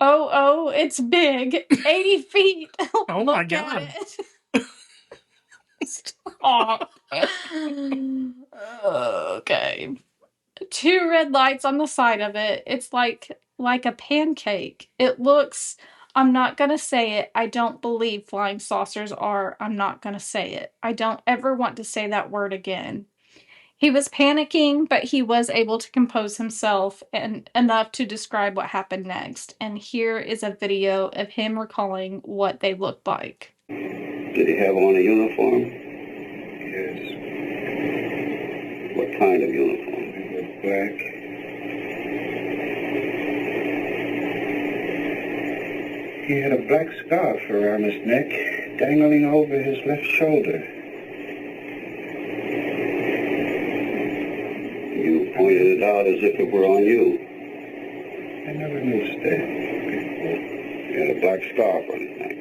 Oh, it's big. 80 feet. Oh my Look at God. it. Stop. Okay. 2 red lights on the side of it. It's like a pancake. It looks, I'm not gonna say it. I don't believe flying saucers are. I'm not gonna say it. I don't ever want to say that word again. He was panicking, but he was able to compose himself and enough to describe what happened next. And here is a video of him recalling what they looked like. Did he have on a uniform? Yes, What kind of uniform? it was black. He had a black scarf around his neck, dangling over his left shoulder. You pointed it out as if it were on you. I never noticed that before. He had a black scarf on his neck.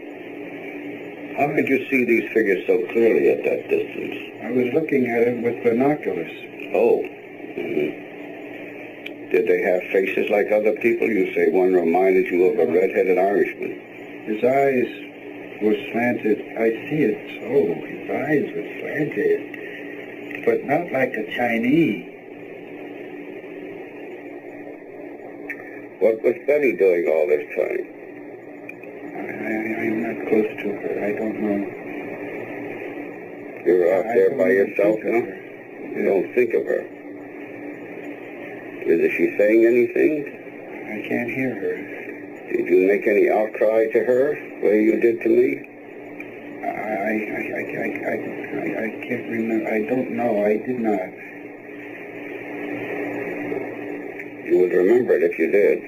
How could you see these figures so clearly at that distance? I was looking at him with binoculars. Oh. Did they have faces like other people? You say one reminded you of a red-headed Irishman. His eyes were slanted. I see it so. His eyes were slanted, but not like a Chinese. What was Betty doing all this time? I'm not close to her. I don't know. You were out I there don't by even yourself, think of huh? her. You don't think of her. Is she saying anything? I can't hear her. Did you make any outcry to her, the way you did to me? I can't remember. I don't know. I did not. You would remember it if you did.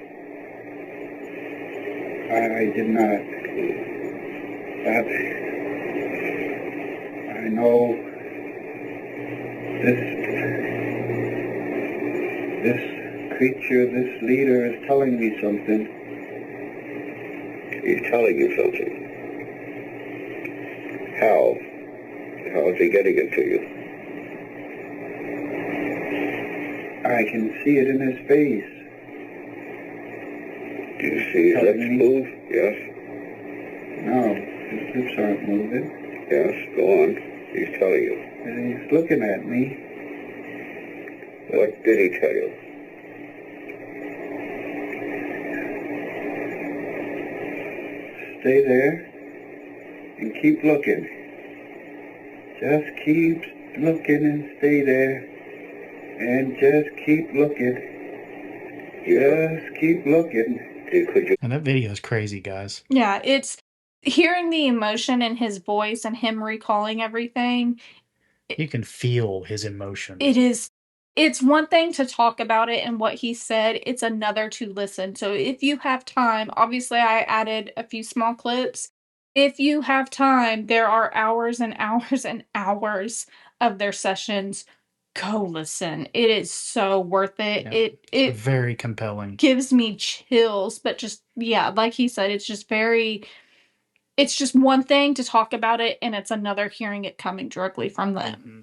I did not. But I know this creature, this leader is telling me something. He's telling you something. How? How is he getting it to you? I can see it in his face. Do you see his lips move? Yes. No, his lips aren't moving. Yes, go on. He's telling you. And he's looking at me. What did he tell you? Stay there and keep looking. Just keep looking and stay there. And just keep looking. Just keep looking. Could you? And that video is crazy, guys. Yeah, it's hearing the emotion in his voice and him recalling everything. You can feel his emotion. It's one thing to talk about it and what he said, it's another to listen. So if you have time, obviously I added a few small clips. If you have time, there are hours and hours and hours of their sessions. Go listen. It is so worth it. Yeah, It it's very compelling. gives me chills, but just yeah, like he said, it's just one thing to talk about it, and it's another hearing it coming directly from them. Mm-hmm.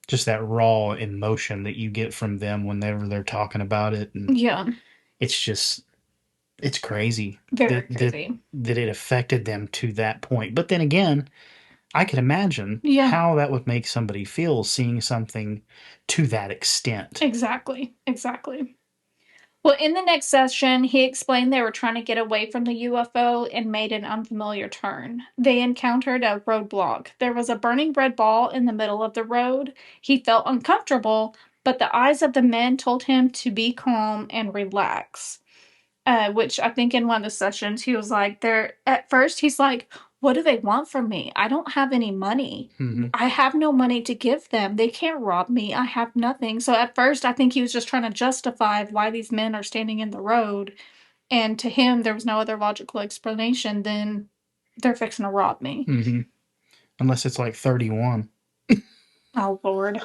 Just that raw emotion that you get from them whenever they're talking about it. And yeah. it's crazy. Very crazy. That it affected them to that point. But then again, I could imagine how that would make somebody feel seeing something to that extent. Exactly. Well, in the next session, he explained they were trying to get away from the UFO and made an unfamiliar turn. They encountered a roadblock. There was a burning red ball in the middle of the road. He felt uncomfortable, but the eyes of the men told him to be calm and relax. Which I think in one of the sessions, he was like, at first, he's like, what do they want from me? I don't have any money. Mm-hmm. I have no money to give them. They can't rob me. I have nothing. So at first, I think he was just trying to justify why these men are standing in the road. And to him, there was no other logical explanation than they're fixing to rob me. Mm-hmm. Unless it's like 31. Oh, Lord.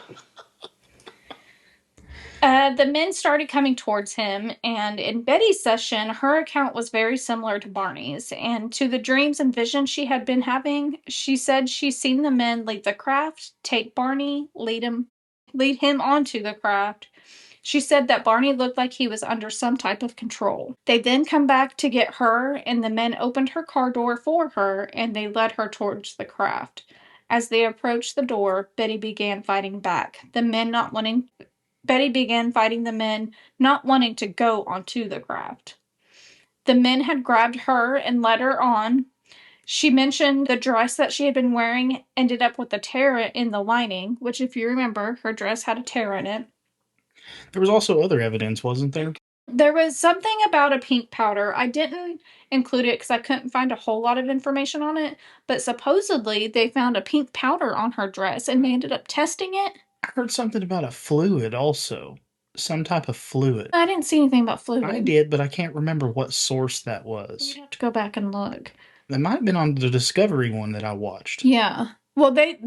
The men started coming towards him, and in Betty's session, her account was very similar to Barney's. And to the dreams and visions she had been having, she said she's seen the men leave the craft, take Barney, lead him onto the craft. She said that Barney looked like he was under some type of control. They then come back to get her, and the men opened her car door for her, and they led her towards the craft. As they approached the door, Betty began fighting back. Betty began fighting the men, not wanting to go onto the craft. The men had grabbed her and led her on. She mentioned the dress that she had been wearing ended up with a tear in the lining, which, if you remember, her dress had a tear in it. There was also other evidence, wasn't there? There was something about a pink powder. I didn't include it because I couldn't find a whole lot of information on it, but supposedly they found a pink powder on her dress and they ended up testing it. I heard something about a fluid also. Some type of fluid. I didn't see anything about fluid. I did, but I can't remember what source that was. We'd have to go back and look. That might have been on the Discovery one that I watched. Yeah. Well, they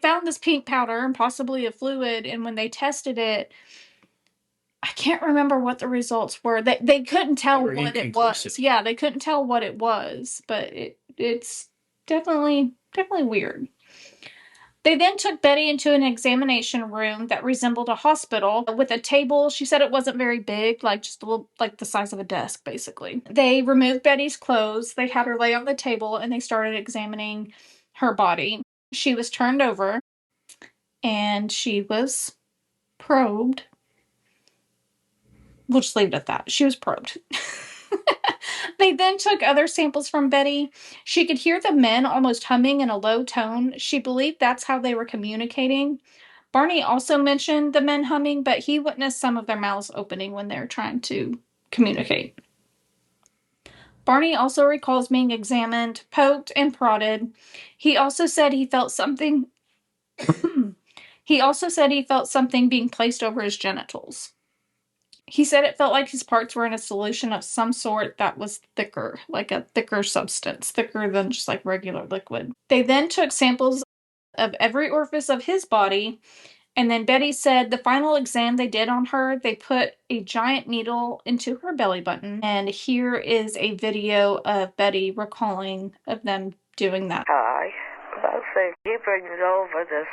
found this pink powder and possibly a fluid, and when they tested it, I can't remember what the results were. They couldn't tell what it was. Yeah, they couldn't tell what it was, but it's definitely weird. They then took Betty into an examination room that resembled a hospital with a table. She said it wasn't very big, like just a little, like the size of a desk, basically. They removed Betty's clothes. They had her lay on the table and they started examining her body. She was turned over and she was probed. We'll just leave it at that. She was probed. They then took other samples from Betty. She could hear the men almost humming in a low tone. She believed that's how they were communicating. Barney also mentioned the men humming, but he witnessed some of their mouths opening when they were trying to communicate. Barney also recalls being examined, poked, and prodded. He also said he felt something. He also said he felt something being placed over his genitals. He said it felt like his parts were in a solution of some sort that was thicker, like a thicker substance, thicker than just like regular liquid. They then took samples of every orifice of his body, and then Betty said the final exam they did on her, they put a giant needle into her belly button. And here is a video of Betty recalling of them doing that. Hi. Well, so he brings over this,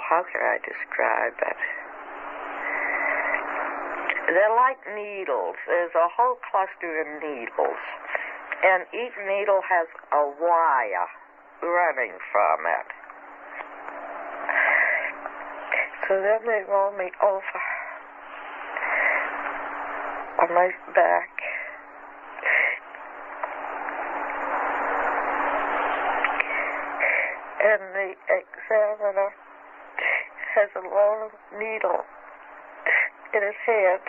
how can I describe it? They're like needles. There's a whole cluster of needles, and each needle has a wire running from it. So then they roll me over on my back. And the examiner has a long needle in his hand.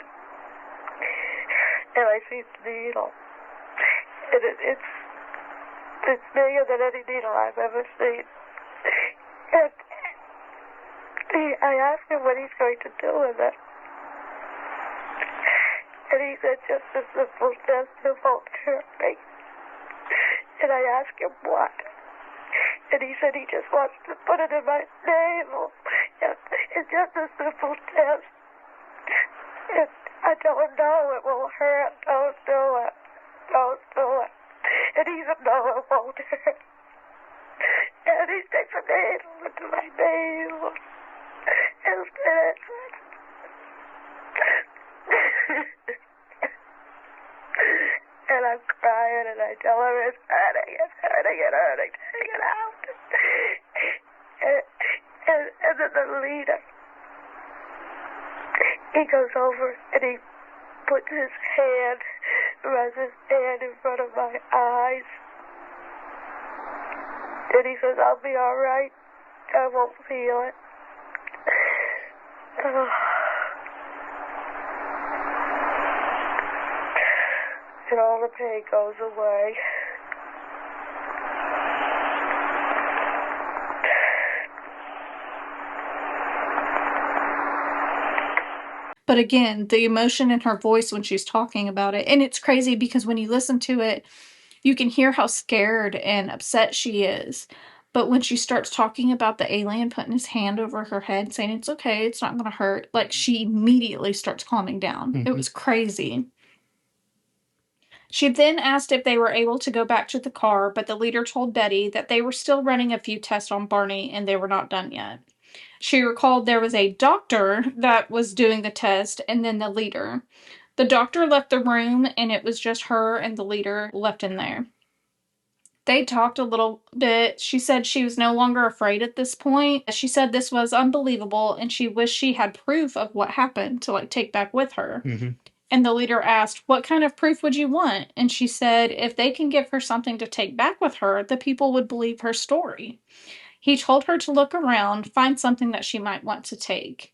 And I see the needle. And it's bigger than any needle I've ever seen. And I asked him what he's going to do with it. And he said, just a simple test, it won't hurt me. And I asked him what. And he said he just wants to put it in my navel. It's just a simple test. And I told him, no, it will hurt. Don't do it. Don't do it. And he said, no, it won't hurt. And he sticks a needle into my navel. And it and I'm crying, and I tell him it's hurting, take it out. And then the leader, he goes over and he puts his hand, runs his hand in front of my eyes. And he says, I'll be all right. I won't feel it. And all the pain goes away. But again, the emotion in her voice when she's talking about it, and it's crazy because when you listen to it, you can hear how scared and upset she is. But when she starts talking about the alien putting his hand over her head, saying it's okay, it's not going to hurt, like she immediately starts calming down. Mhm. It was crazy. She then asked if they were able to go back to the car, but the leader told Betty that they were still running a few tests on Barney and they were not done yet. She recalled there was a doctor that was doing the test and then the leader. The doctor left the room and it was just her and the leader left in there. They talked a little bit. She said she was no longer afraid at this point. She said this was unbelievable and she wished she had proof of what happened to take back with her. Mm-hmm. And the leader asked, what kind of proof would you want? And she said if they can give her something to take back with her, the people would believe her story. He told her to look around, find something that she might want to take.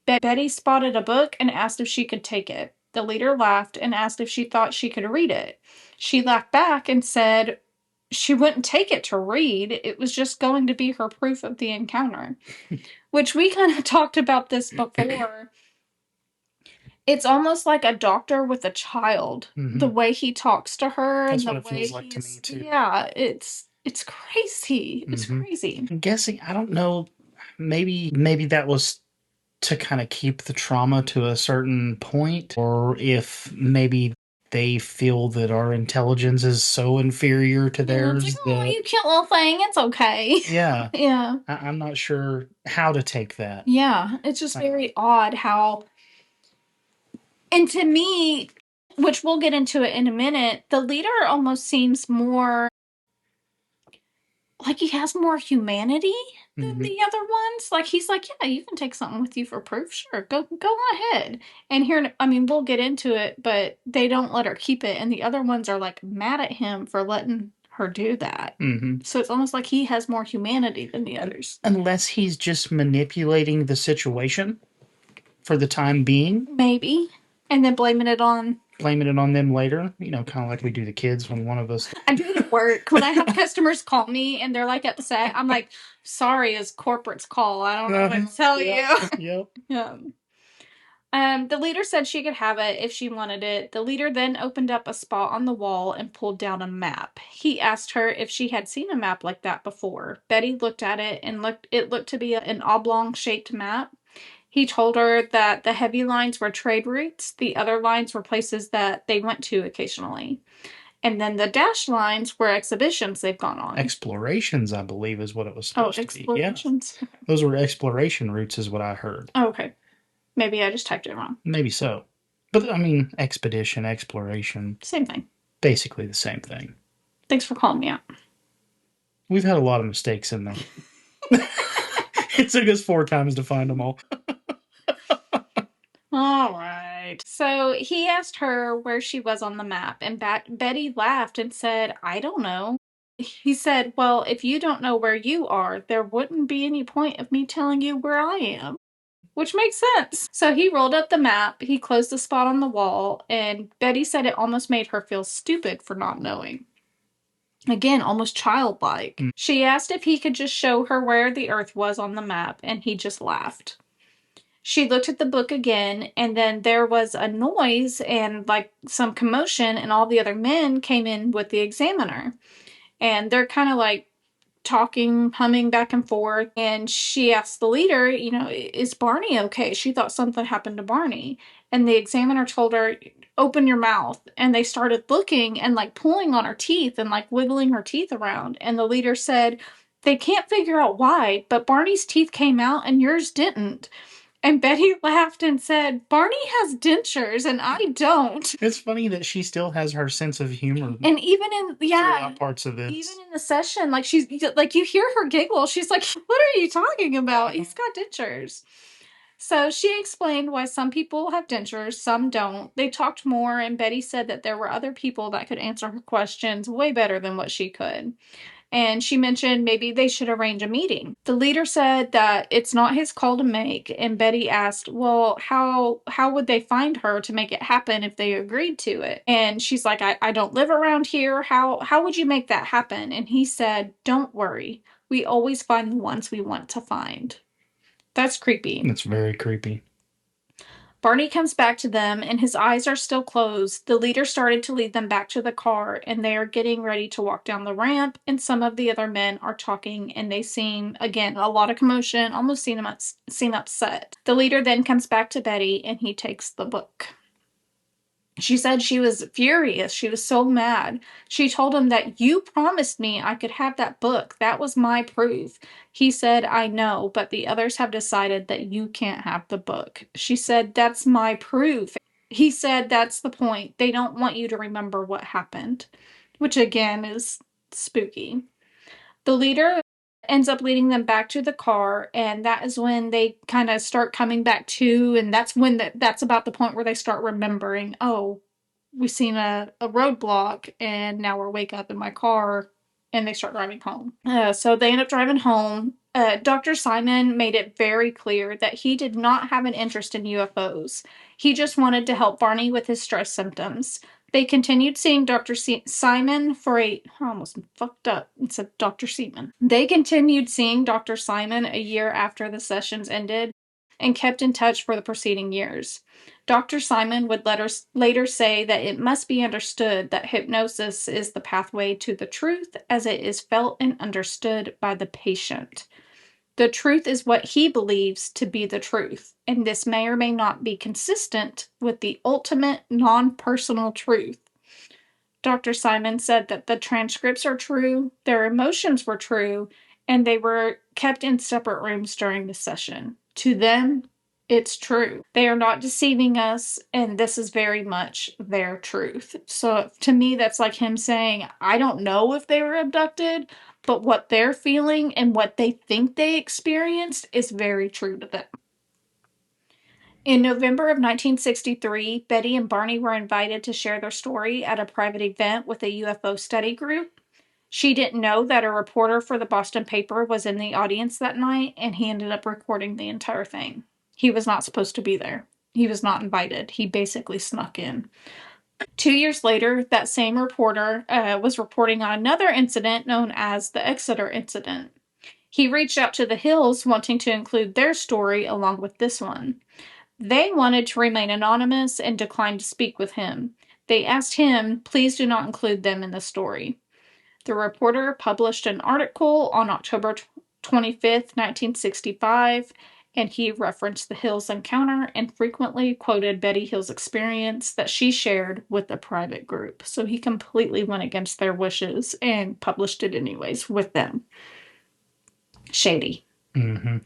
Betty spotted a book and asked if she could take it. The leader laughed and asked if she thought she could read it. She laughed back and said she wouldn't take it to read. It was just going to be her proof of the encounter. Which we kind of talked about this before. It's almost like a doctor with a child. Mhm. The way he talks to her. That's and what the it way feels like to me, too. Yeah, it's crazy. It's Mhm. crazy. I'm guessing, I don't know, maybe that was to kind of keep the trauma to a certain point, or if maybe they feel that our intelligence is so inferior to theirs It's like, oh, that, you cute little thing. It's okay. yeah, Yeah. I'm not sure how to take that. Yeah. It's just very odd how. And to me, which we'll get into it in a minute, the leader almost seems more like he has more humanity than Mhm. the other ones. Like he's like, yeah, you can take something with you for proof. Sure, go ahead. And here, I mean, we'll get into it, but they don't let her keep it, and the other ones are like mad at him for letting her do that. Mhm. So it's almost like he has more humanity than the others. Unless he's just manipulating the situation for the time being, Maybe. And then blaming it on them later, kind of like we do the kids when one of us. I do it at work. When I have customers call me and they're like upset, I'm like, sorry, it's corporate's call. I don't know what to tell you. Yep. Yeah. The leader said she could have it if she wanted it. The leader then opened up a spot on the wall and pulled down a map. He asked her if she had seen a map like that before. Betty looked at it and it looked to be an oblong-shaped map. He told her that the heavy lines were trade routes. The other lines were places that they went to occasionally. And then the dashed lines were exhibitions they've gone on. Explorations, I believe, is what it was supposed to be. Explorations? Yeah. Those were exploration routes, is what I heard. Oh, okay. Maybe I just typed it wrong. Maybe so. But, I mean, expedition, exploration. Same thing. Basically the same thing. Thanks for calling me out. We've had a lot of mistakes in there. It took us 4 times to find them all. All right. So he asked her where she was on the map, and Betty laughed and said, I don't know. He said, well, if you don't know where you are, there wouldn't be any point of me telling you where I am. Which makes sense. So he rolled up the map, he closed the spot on the wall, and Betty said it almost made her feel stupid for not knowing. Again, almost childlike. She asked if he could just show her where the Earth was on the map, and he just laughed. She looked at the book again, and then there was a noise and like some commotion, and all the other men came in with the examiner. And they're kind of like talking, humming back and forth. And she asked the leader, is Barney okay? She thought something happened to Barney. And the examiner told her, open your mouth. And they started looking and like pulling on her teeth and like wiggling her teeth around. And the leader said, they can't figure out why, but Barney's teeth came out and yours didn't. And Betty laughed and said, Barney has dentures and I don't. It's funny that she still has her sense of humor. And even in, throughout parts of this. even in the session, like she's like, you hear her giggle. She's like, what are you talking about? He's got dentures. So she explained why some people have dentures, some don't. They talked more, and Betty said that there were other people that could answer her questions way better than what she could. And she mentioned maybe they should arrange a meeting. The leader said that it's not his call to make, and Betty asked, well, how would they find her to make it happen if they agreed to it? And she's like, I don't live around here. How would you make that happen? And he said, don't worry. We always find the ones we want to find. That's creepy. That's very creepy. Barney comes back to them, and his eyes are still closed. The leader started to lead them back to the car, and they are getting ready to walk down the ramp, and some of the other men are talking, and they seem, again, a lot of commotion, almost seem upset. The leader then comes back to Betty, and he takes the book. She said she was furious. She was so mad. She told him that you promised me I could have that book. That was my proof. He said, I know, but the others have decided that you can't have the book. She said, that's my proof. He said, that's the point. They don't want you to remember what happened, which again is spooky. The leader ends up leading them back to the car, and that is when they kind of start coming back to, and that's when that's about the point where they start remembering, oh, we've seen a roadblock, and now we're wake up in my car, and they start driving home. So they end up driving home. Dr. Simon made it very clear that he did not have an interest in UFOs. He just wanted to help Barney with his stress symptoms. They continued seeing Dr. Simon for I almost fucked up and said Dr. Seaman. They continued seeing Dr. Simon a year after the sessions ended and kept in touch for the preceding years. Dr. Simon would later say that it must be understood that hypnosis is the pathway to the truth as it is felt and understood by the patient. The truth is what he believes to be the truth, and this may or may not be consistent with the ultimate non-personal truth. Dr. Simon said that the transcripts are true, their emotions were true, and they were kept in separate rooms during the session. To them, it's true. They are not deceiving us, and this is very much their truth. So to me, that's like him saying, I don't know if they were abducted, but what they're feeling and what they think they experienced is very true to them. In November of 1963, Betty and Barney were invited to share their story at a private event with a UFO study group. She didn't know that a reporter for the Boston paper was in the audience that night, and he ended up recording the entire thing. He was not supposed to be there. He was not invited. He basically snuck in. 2 years later, that same reporter was reporting on another incident known as the Exeter incident. He reached out to the Hills wanting to include their story along with this one. They wanted to remain anonymous and declined to speak with him. They asked him, please do not include them in the story. The reporter published an article on October 25th, 1965, and he referenced the Hills encounter and frequently quoted Betty Hill's experience that she shared with the private group. So he completely went against their wishes and published it anyways with them. Shady. Mm-hmm.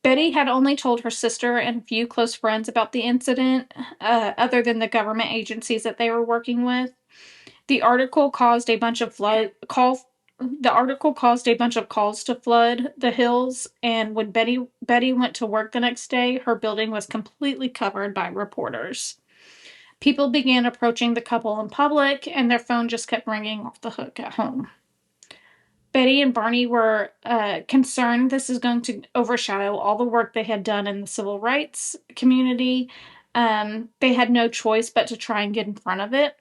Betty had only told her sister and a few close friends about the incident, other than the government agencies that they were working with. The article caused a bunch of calls to flood the Hills, and when Betty went to work the next day, her building was completely covered by reporters. People began approaching the couple in public, and their phone just kept ringing off the hook at home. Betty and Barney were concerned this is going to overshadow all the work they had done in the civil rights community. They had no choice but to try and get in front of it.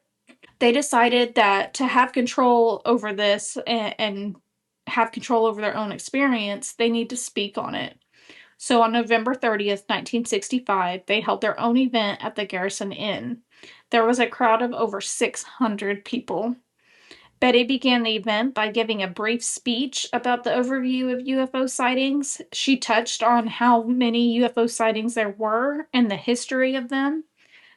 They decided that to have control over this and have control over their own experience, they need to speak on it. So on November 30th, 1965, they held their own event at the Garrison Inn. There was a crowd of over 600 people. Betty began the event by giving a brief speech about the overview of UFO sightings. She touched on how many UFO sightings there were and the history of them.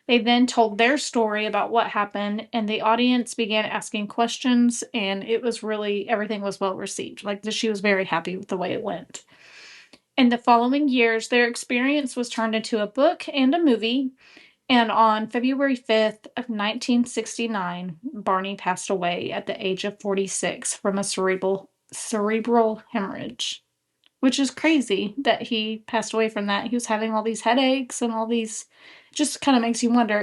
They then told their story about what happened, and the audience began asking questions, and it was really, everything was well received. Like, she was very happy with the way it went. In the following years, their experience was turned into a book and a movie, and on February 5th of 1969, Barney passed away at the age of 46 from a cerebral hemorrhage, which is crazy that he passed away from that. He was having all these headaches and all these, just kind of makes you wonder,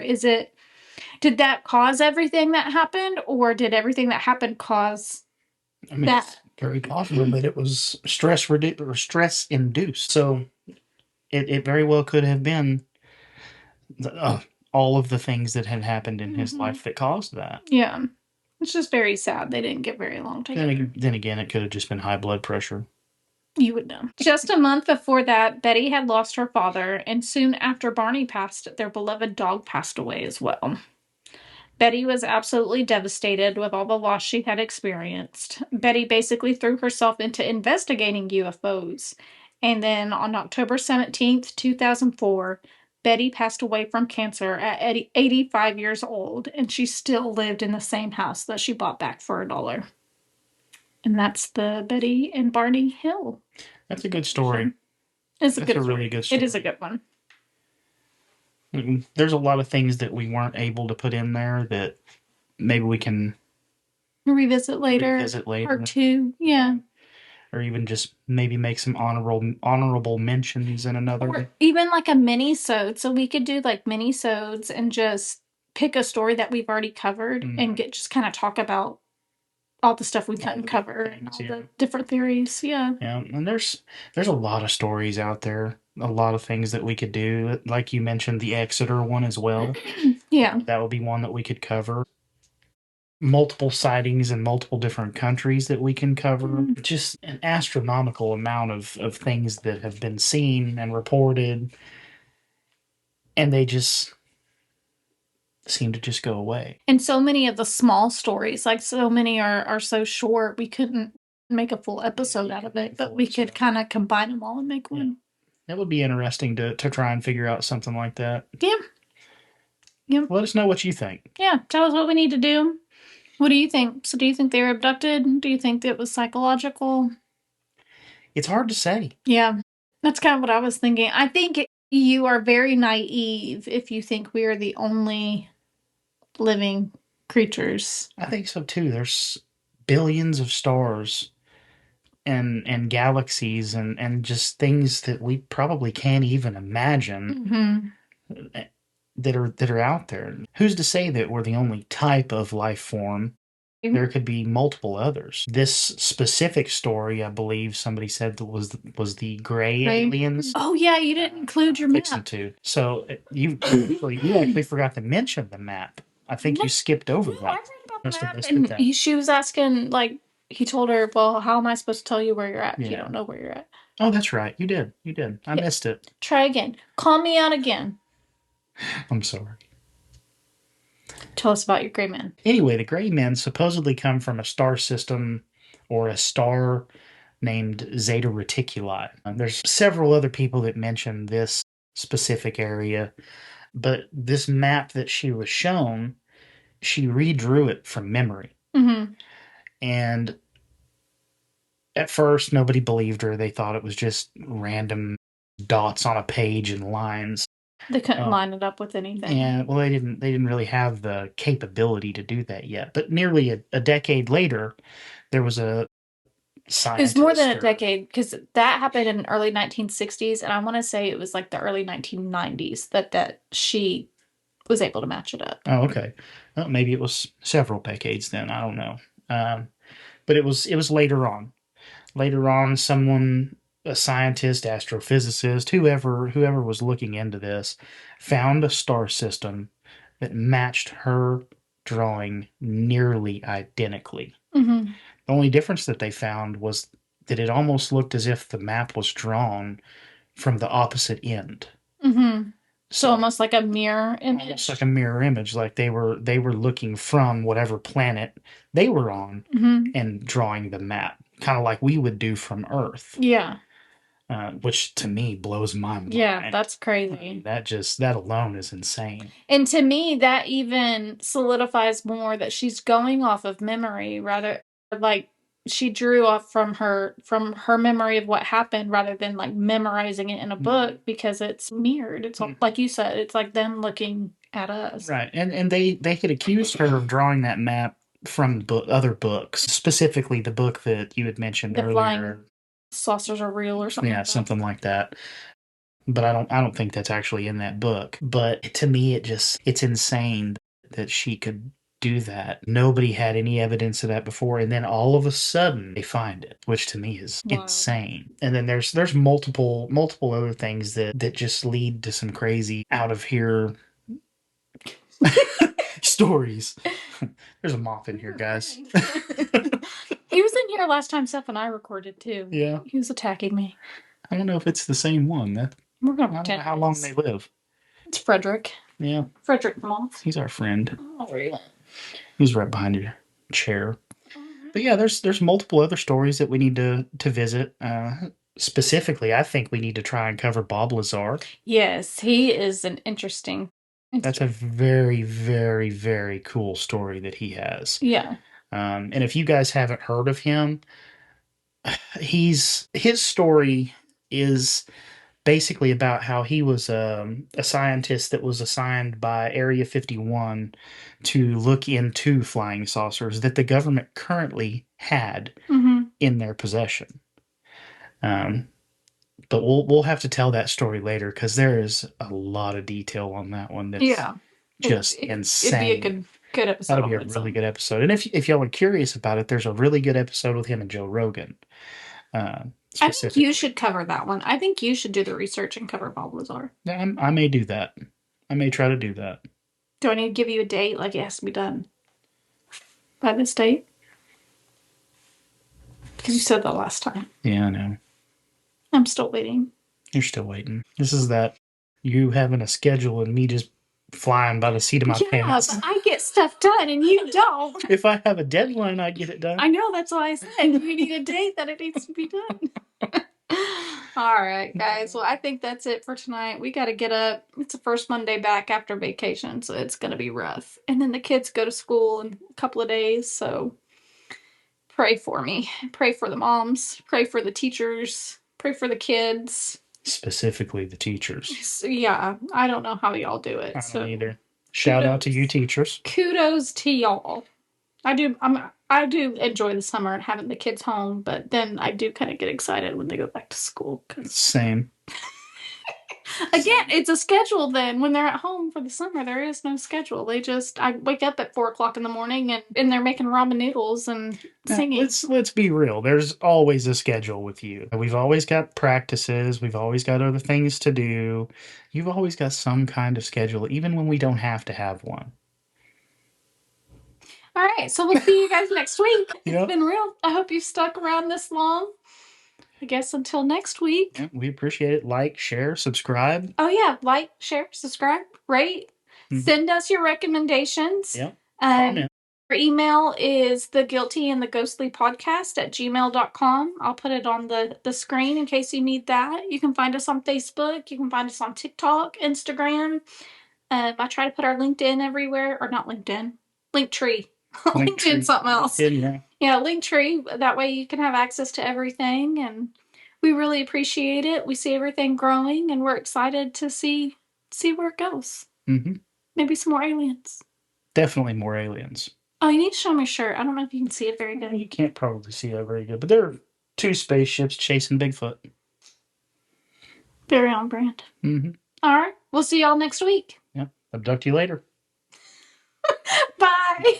did that cause everything that happened, or did everything that happened cause that? It's very possible that it was stress induced. So it very well could have been all of the things that had happened in his life that caused that. Yeah. It's just very sad. They didn't get very long together. Then again, it could have just been high blood pressure. You would know. Just a month before that, Betty had lost her father, and soon after Barney passed, their beloved dog passed away as well. Betty was absolutely devastated with all the loss she had experienced. Betty basically threw herself into investigating UFOs. And then on October 17th, 2004, Betty passed away from cancer at 85 years old, and she still lived in the same house that she bought back for $1. And that's the Betty and Barney Hill. That's a good story. It's a really good story. It is a good one. There's a lot of things that we weren't able to put in there that maybe we can revisit later. Part 2, yeah. Or even just maybe make some honorable mentions in another. Or even like a mini-sode. So we could do like mini-sodes and just pick a story that we've already covered and just kind of talk about all the stuff we couldn't cover and all the different theories. Yeah. Yeah, and there's a lot of stories out there. A lot of things that we could do. Like you mentioned, the Exeter one as well. Yeah. That would be one that we could cover. Multiple sightings in multiple different countries that we can cover. Just an astronomical amount of things that have been seen and reported. And they just seem to just go away. And so many of the small stories, like so many are so short, we couldn't make a full episode out of it, but we could kind of combine them all and make one. That would be interesting to try and figure out something like that. Yeah. Yeah. Let us know what you think. Yeah, tell us what we need to do. What do you think? So do you think they were abducted? Do you think it was psychological? It's hard to say. Yeah, that's kind of what I was thinking. I think you are very naive if you think we are the only living creatures. I think so too. There's billions of stars and galaxies and just things that we probably can't even imagine that are out there. Who's to say that we're the only type of life form? There could be multiple others. This specific story, I believe somebody said that was the gray aliens. Oh yeah, you didn't include your map. So you actually forgot to mention the map. I think you skipped over that. I read about the map, and she was asking, like, he told her, well, how am I supposed to tell you where you're at if you don't know where you're at? Oh, that's right. You did. I missed it. Try again. Call me out again. I'm sorry. Tell us about your gray men. Anyway, the gray men supposedly come from a star system or a star named Zeta Reticuli. There's several other people that mention this specific area, but this map that she was shown, she redrew it from memory. And at first, nobody believed her. They thought it was just random dots on a page and lines. They couldn't line it up with anything. Yeah, well, they didn't really have the capability to do that yet. But nearly a decade later, there was a scientist. It was more than a decade, because that happened in the early 1960s, and I want to say it was like the early 1990s that she was able to match it up. Oh, okay. Well, maybe it was several decades then. I don't know. But it was later on. Later on, someone, a scientist, astrophysicist, whoever was looking into this, found a star system that matched her drawing nearly identically. Mm-hmm. The only difference that they found was that it almost looked as if the map was drawn from the opposite end. Mm-hmm. So almost like a mirror image. Almost like a mirror image, like they were looking from whatever planet they were on and drawing the map, kind of like we would do from Earth. Yeah. Which to me blows my mind. Yeah, that's crazy. That alone is insane. And to me, that even solidifies more that she's going off of memory, rather like she drew off from her memory of what happened rather than like memorizing it in a book, because it's mirrored. It's like you said, it's like them looking at us. Right. And they could accuse her of drawing that map from other books, specifically the book that you had mentioned earlier. Flying saucers are real or something. Yeah, something like that. But I don't think that's actually in that book. But to me, it's insane that she could do that. Nobody had any evidence of that before, and then all of a sudden they find it, which to me is insane. And then there's multiple other things that just lead to some crazy out of here stories. There's a moth in here, guys. He was in here last time Seth and I recorded too. Yeah. He was attacking me. I don't know if it's the same one. We're gonna I don't know how long they live. It's Frederick. Yeah. Frederick the Moth. He's our friend. Oh, really? He's right behind your chair. But yeah, there's multiple other stories that we need to visit. Specifically, I think we need to try and cover Bob Lazar. Yes, he is an interesting. That's a very, very, very cool story that he has. Yeah. And if you guys haven't heard of him, his story is basically about how he was a scientist that was assigned by Area 51 to look into flying saucers that the government currently had in their possession. But we'll have to tell that story later, because there is a lot of detail on that one that's just insane. It'd be a good episode. That'll be a really good episode. And if y'all are curious about it, there's a really good episode with him and Joe Rogan. I think you should cover that one. I think you should do the research and cover Bob Lazar. Yeah, I may do that. I may try to do that. Do I need to give you a date? Like, it has to be done by this date? Because you said that last time. Yeah, I know. I'm still waiting. You're still waiting. This is that you having a schedule and me just flying by the seat of my pants. Yeah, but I get stuff done and you don't. If I have a deadline, I get it done. I know, that's why I said you need a date that it needs to be done. All right, guys. Well, I think that's it for tonight. We got to get up. It's the first Monday back after vacation, so it's going to be rough. And then the kids go to school in a couple of days, so pray for me. Pray for the moms. Pray for the teachers. Pray for the kids. Specifically the teachers. So, yeah, I don't know how y'all do it. I don't either. Shout out to you teachers. Kudos to y'all. I do enjoy the summer and having the kids home, but then I do kind of get excited when they go back to school. Same. Again, it's a schedule then. When they're at home for the summer, there is no schedule. I wake up at 4 o'clock in the morning and they're making ramen noodles and singing. Let's be real. There's always a schedule with you. We've always got practices. We've always got other things to do. You've always got some kind of schedule, even when we don't have to have one. All right, so we'll see you guys next week. It's been real. I hope you stuck around this long. I guess until next week. Yeah, we appreciate it. Like, share, subscribe. Oh, yeah. Like, share, subscribe, rate. Send us your recommendations. Yep. Our email is theguiltyandtheghostlypodcast@gmail.com. I'll put it on the screen in case you need that. You can find us on Facebook. You can find us on TikTok, Instagram. I try to put our LinkedIn everywhere. Or not LinkedIn. Linktree. LinkedIn something else. Yeah, Linktree. That way you can have access to everything, and we really appreciate it. We see everything growing, and we're excited to see where it goes. Maybe some more aliens. Definitely more aliens. Oh, you need to show me your shirt. I don't know if you can see it very good. You can't probably see it very good, but there are 2 spaceships chasing Bigfoot. Very on brand. All right. We'll see y'all next week. Yep. Abduct you later. Bye.